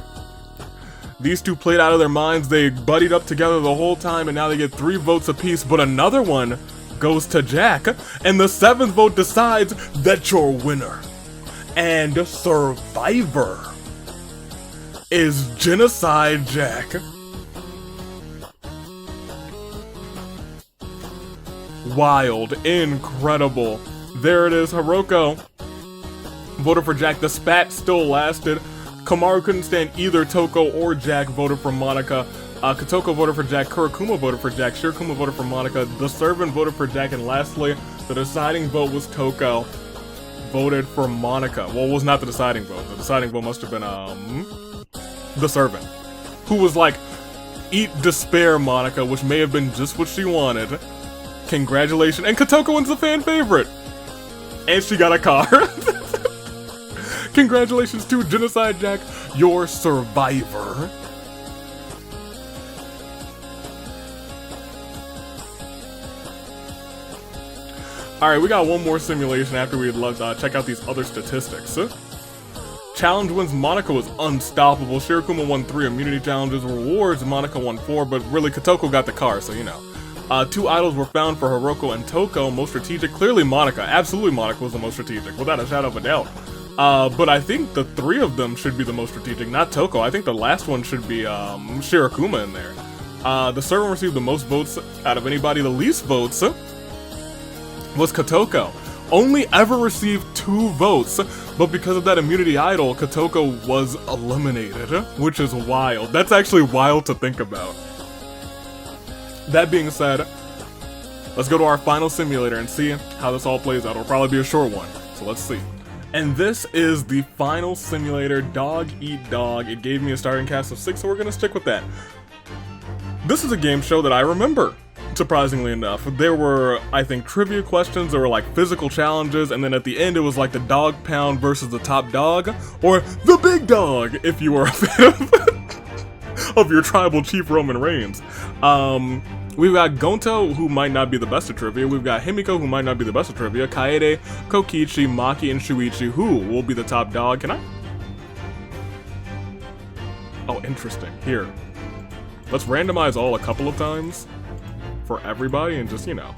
These two played out of their minds, they buddied up together the whole time, and now they get 3 votes apiece, but another one goes to Jack, and the 7th vote decides that your winner and survivor is Genocide Jack. Wild, incredible. There it is, Hiroko voted for Jack. The spat still lasted. Kamaru couldn't stand either Toko or Jack, voted for Monica. Kotoko voted for Jack, Kurakuma voted for Jack, Shirokuma voted for Monica, the servant voted for Jack, and lastly, the deciding vote was Toko, voted for Monica. Well, it was not the deciding vote. The deciding vote must have been, the servant, who was like, eat despair, Monica, which may have been just what she wanted. Congratulations, and Kotoko wins the fan favorite! And she got a car. Congratulations to Genocide Jack, your survivor. Alright, we got one more simulation after we'd love to check out these other statistics. Challenge wins, Monica was unstoppable. Shirokuma won 3 immunity challenges. Rewards, Monica won 4, but really Kotoko got the car, so you know. 2 idols were found for Hiroko and Toko. Most strategic, clearly Monica. Absolutely Monica was the most strategic, without a shadow of a doubt. But I think the 3 of them should be the most strategic, not Toko. I think the last one should be Shirokuma in there. The servant received the most votes out of anybody. The least votes was Kotoko. Only ever received 2 votes, but because of that immunity idol, Kotoko was eliminated, which is wild. That's actually wild to think about. That being said, let's go to our final simulator and see how this all plays out. It'll probably be a short one, so let's see. And this is the final simulator, Dog Eat Dog. It gave me a starting cast of 6, so we're gonna stick with that. This is a game show that I remember, surprisingly enough. There were, I think, trivia questions, there were like physical challenges, and then at the end it was like the dog pound versus the top dog, or the big dog, if you were a fan of your tribal chief Roman Reigns. We've got Gonto, who might not be the best at trivia. We've got Himiko, who might not be the best at trivia. Kaede, Kokichi, Maki, and Shuichi, who will be the top dog. Can I? Oh, interesting. Here. Let's randomize all a couple of times for everybody and just, you know.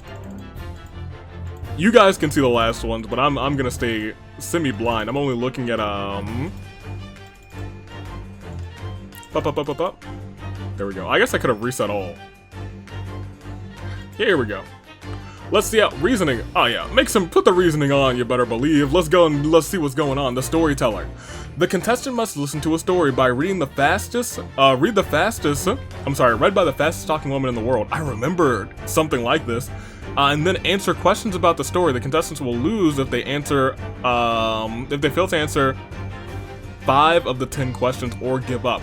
You guys can see the last ones, but I'm gonna stay semi-blind. I'm only looking at, There we go. I guess I could have reset all. Here we go. Let's see how reasoning. Oh yeah, put the reasoning on, you better believe. Let's go and let's see what's going on. The storyteller. The contestant must listen to a story by read by the fastest talking woman in the world. I remembered something like this. And then answer questions about the story. The contestants will lose if they fail to answer 5 of the 10 questions or give up.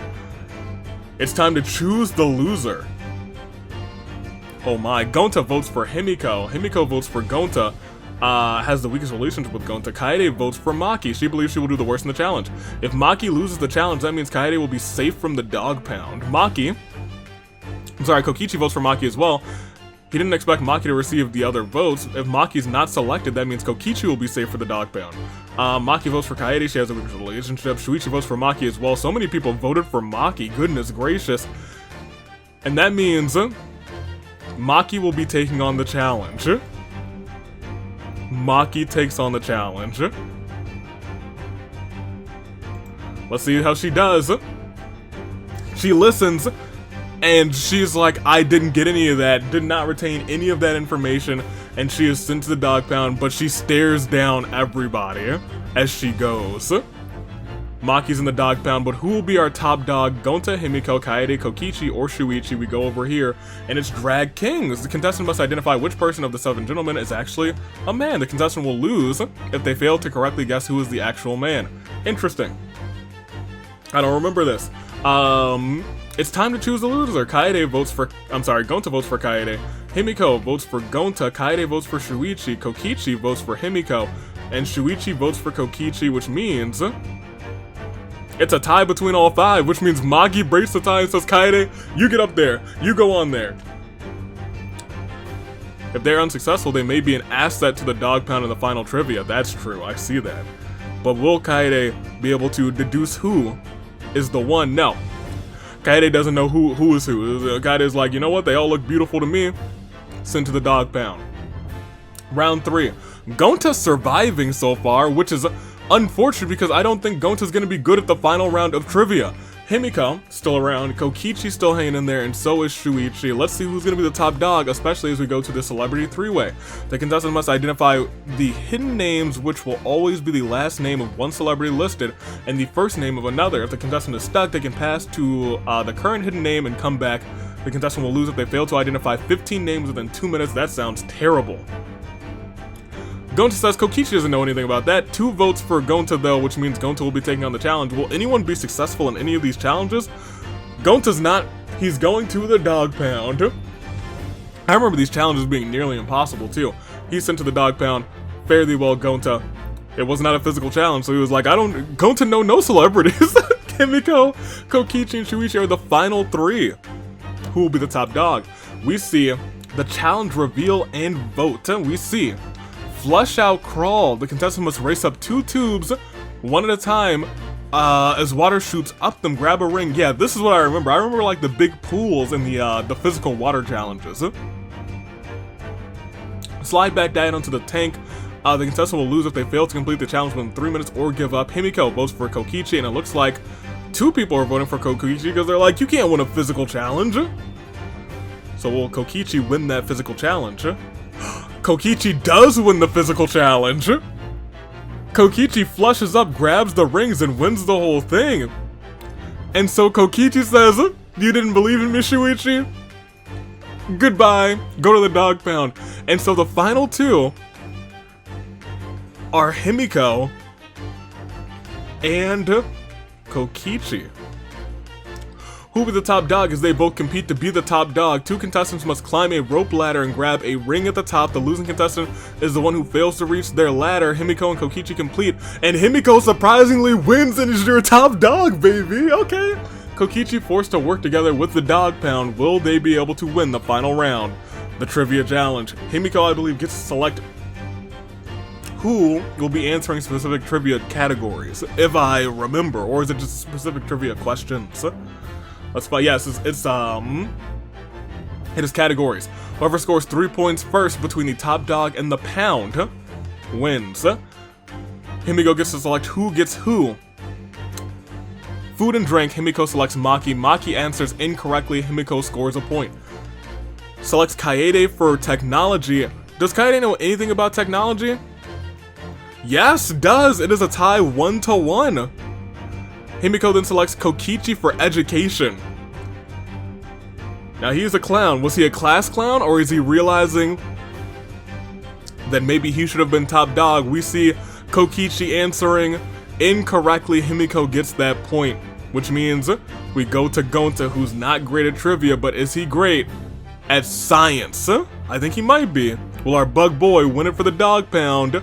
It's time to choose the loser. Oh my, Gonta votes for Himiko. Himiko votes for Gonta, has the weakest relationship with Gonta. Kaede votes for Maki. She believes she will do the worst in the challenge. If Maki loses the challenge, that means Kaede will be safe from the dog pound. Kokichi votes for Maki as well. He didn't expect Maki to receive the other votes. If Maki's not selected, that means Kokichi will be safe for the dog pound. Maki votes for Kaede. She has a weak relationship. Shuichi votes for Maki as well. So many people voted for Maki. Goodness gracious. And that means Maki will be taking on the challenge. Maki takes on the challenge. Let's see how she does. She listens, and she's like, I didn't get any of that, did not retain any of that information, and she is sent to the dog pound, but she stares down everybody as she goes. Maki's in the dog pound, but who will be our top dog? Gonta, Himiko, Kaede, Kokichi, or Shuichi? We go over here, and it's Drag Kings. The contestant must identify which person of the 7 gentlemen is actually a man. The contestant will lose if they fail to correctly guess who is the actual man. Interesting. I don't remember this. It's time to choose the loser. Gonta votes for Kaede. Himiko votes for Gonta. Kaede votes for Shuichi. Kokichi votes for Himiko. And Shuichi votes for Kokichi, which means It's a tie between all 5, which means Maki breaks the tie and says, Kaede, you get up there. You go on there. If they're unsuccessful, they may be an asset to the dog pound in the final trivia. That's true, I see that. But will Kaede be able to deduce who is the one? No. Kaede doesn't know who is who. Kaede is like, you know what? They all look beautiful to me. Sent to the dog pound. Round 3. Gonta surviving so far, which is unfortunate because I don't think Gonta's gonna be good at the final round of trivia. Himiko, still around, Kokichi still hanging in there, and so is Shuichi. Let's see who's gonna be the top dog, especially as we go to the celebrity 3-way. The contestant must identify the hidden names, which will always be the last name of one celebrity listed, and the first name of another. If the contestant is stuck, they can pass to the current hidden name and come back. The contestant will lose if they fail to identify 15 names within 2 minutes. That sounds terrible. Gonta says Kokichi doesn't know anything about that. 2 votes for Gonta though, which means Gonta will be taking on the challenge. Will anyone be successful in any of these challenges? Gonta's not. He's going to the dog pound. I remember these challenges being nearly impossible too. He's sent to the dog pound. Fare thee well, Gonta. It was not a physical challenge, so he was like, Gonta know no celebrities. Himiko, Kokichi, and Shuichi are the final 3. Who will be the top dog? We see the challenge reveal and vote. We see Flush Out Crawl. The contestant must race up 2 tubes, one at a time, as water shoots up them. Grab a ring. Yeah, this is what I remember. I remember like the big pools and the physical water challenges. Slide back down onto the tank. The contestant will lose if they fail to complete the challenge within 3 minutes or give up. Himiko votes for Kokichi, and it looks like 2 people are voting for Kokichi because they're like, you can't win a physical challenge. So will Kokichi win that physical challenge? Kokichi does win the physical challenge. Kokichi flushes up, grabs the rings, and wins the whole thing. And so Kokichi says, you didn't believe in me, Shuichi? Goodbye. Go to the dog pound. And so the final 2 are Himiko and Kokichi. Who will be the top dog as they both compete to be the top dog? 2 contestants must climb a rope ladder and grab a ring at the top. The losing contestant is the one who fails to reach their ladder. Himiko and Kokichi complete, and Himiko surprisingly wins and is your top dog, baby. Okay. Kokichi forced to work together with the dog pound. Will they be able to win the final round? The trivia challenge. Himiko, I believe, gets to select who will be answering specific trivia categories, if I remember, or is it just specific trivia questions? Let's find. Yes, it is categories. Whoever scores 3 points first between the top dog and the pound wins. Himiko gets to select who gets who. Food and drink. Himiko selects Maki. Maki answers incorrectly. Himiko scores a point. Selects Kaede for technology. Does Kaede know anything about technology? Yes, does. It is a tie 1-1. Himiko then selects Kokichi for education. Now he's a clown. Was he a class clown, or is he realizing that maybe he should have been top dog? We see Kokichi answering incorrectly. Himiko gets that point, which means we go to Gonta, who's not great at trivia, but is he great at science? I think he might be. Will our bug boy win it for the dog pound?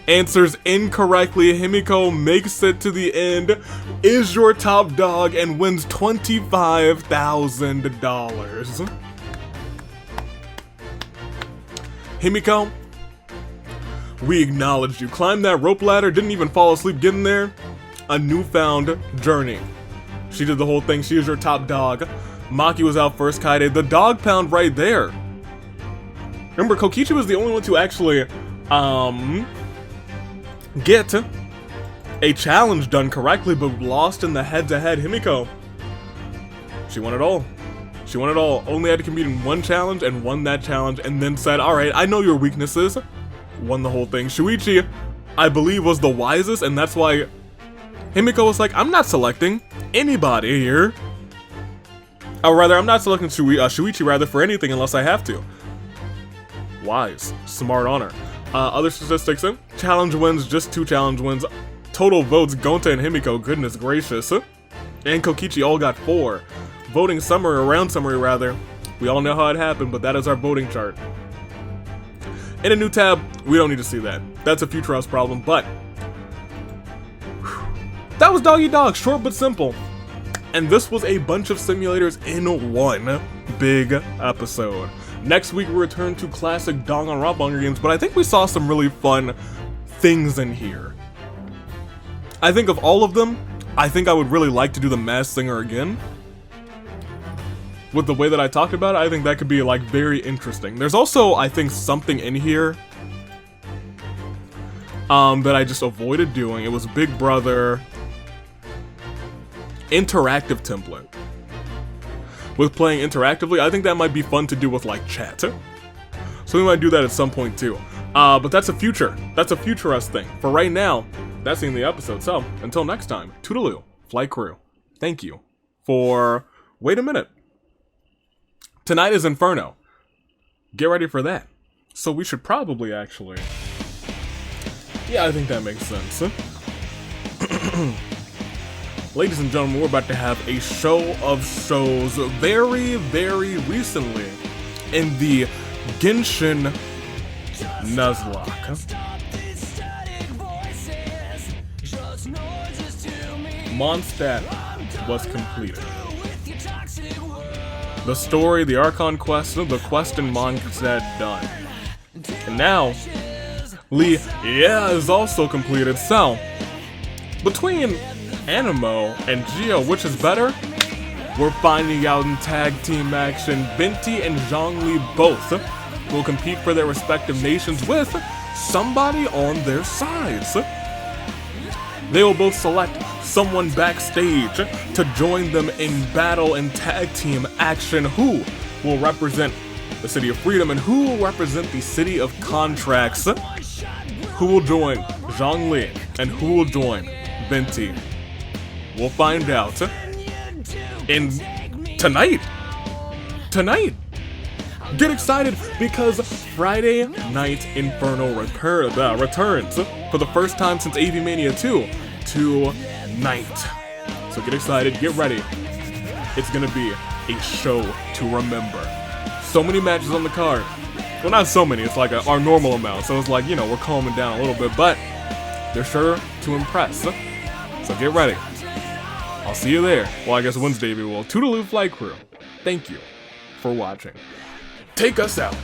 Answers incorrectly. Himiko makes it to the end, is your top dog, and wins $25,000. Himiko, we acknowledged you. Climbed that rope ladder, didn't even fall asleep getting there. A newfound journey. She did the whole thing. She is your top dog. Maki was out first. Kaede, the dog pound right there. Remember, Kokichi was the only one to actually, get a challenge done correctly, but lost in the head-to-head. Himiko, she won it all. She won it all. Only had to compete in one challenge and won that challenge, and then said, alright, I know your weaknesses. Won the whole thing. Shuichi, I believe, was the wisest, and that's why Himiko was like, I'm not selecting anybody here. Or rather, I'm not selecting Shuichi rather for anything unless I have to. Wise. Smart on her. Other statistics, challenge wins, just 2 challenge wins. Total votes, Gonta and Himiko, goodness gracious. And Kokichi all got 4. Voting summary, round summary rather. We all know how it happened, but that is our voting chart. In a new tab, we don't need to see that. That's a Future House problem, but that was Doggy Dog, short but simple. And this was a bunch of simulators in one big episode. Next week we return to classic Danganronpa games, but I think we saw some really fun things in here. I think of all of them, I think I would really like to do the Masked Singer again. With the way that I talked about it, I think that could be like very interesting. There's also, I think, something in here that I just avoided doing. It was Big Brother interactive template. With playing interactively, I think that might be fun to do with like chat. So we might do that at some point too. But that's a future us thing. For right now, that's the end of the episode. So until next time, toodaloo, flight crew. Thank you for, wait a minute. Tonight is Inferno. Get ready for that. So we should probably actually, yeah, I think that makes sense. Ladies and gentlemen, we're about to have a show of shows very, very recently in the Genshin Nuzlocke. Mondstadt was completed. The story, the Archon quest, the quest in Mondstadt done. And now, Lee, is also completed. So, between Animo and Geo, which is better? We're finding out in tag team action. Binti and Zhongli both will compete for their respective nations with somebody on their sides. They will both select someone backstage to join them in battle and tag team action. Who will represent the City of Freedom and who will represent the City of Contracts? Who will join Zhongli and who will join Binti? We'll find out in tonight. Get excited because Friday Night Inferno returns for the first time since AV Mania 2 tonight. So get excited, get ready. It's gonna be a show to remember. So many matches on the card. Well, not so many, it's like our normal amount. So it's like, you know, we're calming down a little bit, but they're sure to impress. So get ready. I'll see you there. Well, I guess Wednesday we will. Toodaloo Flight Crew. Thank you for watching. Take us out.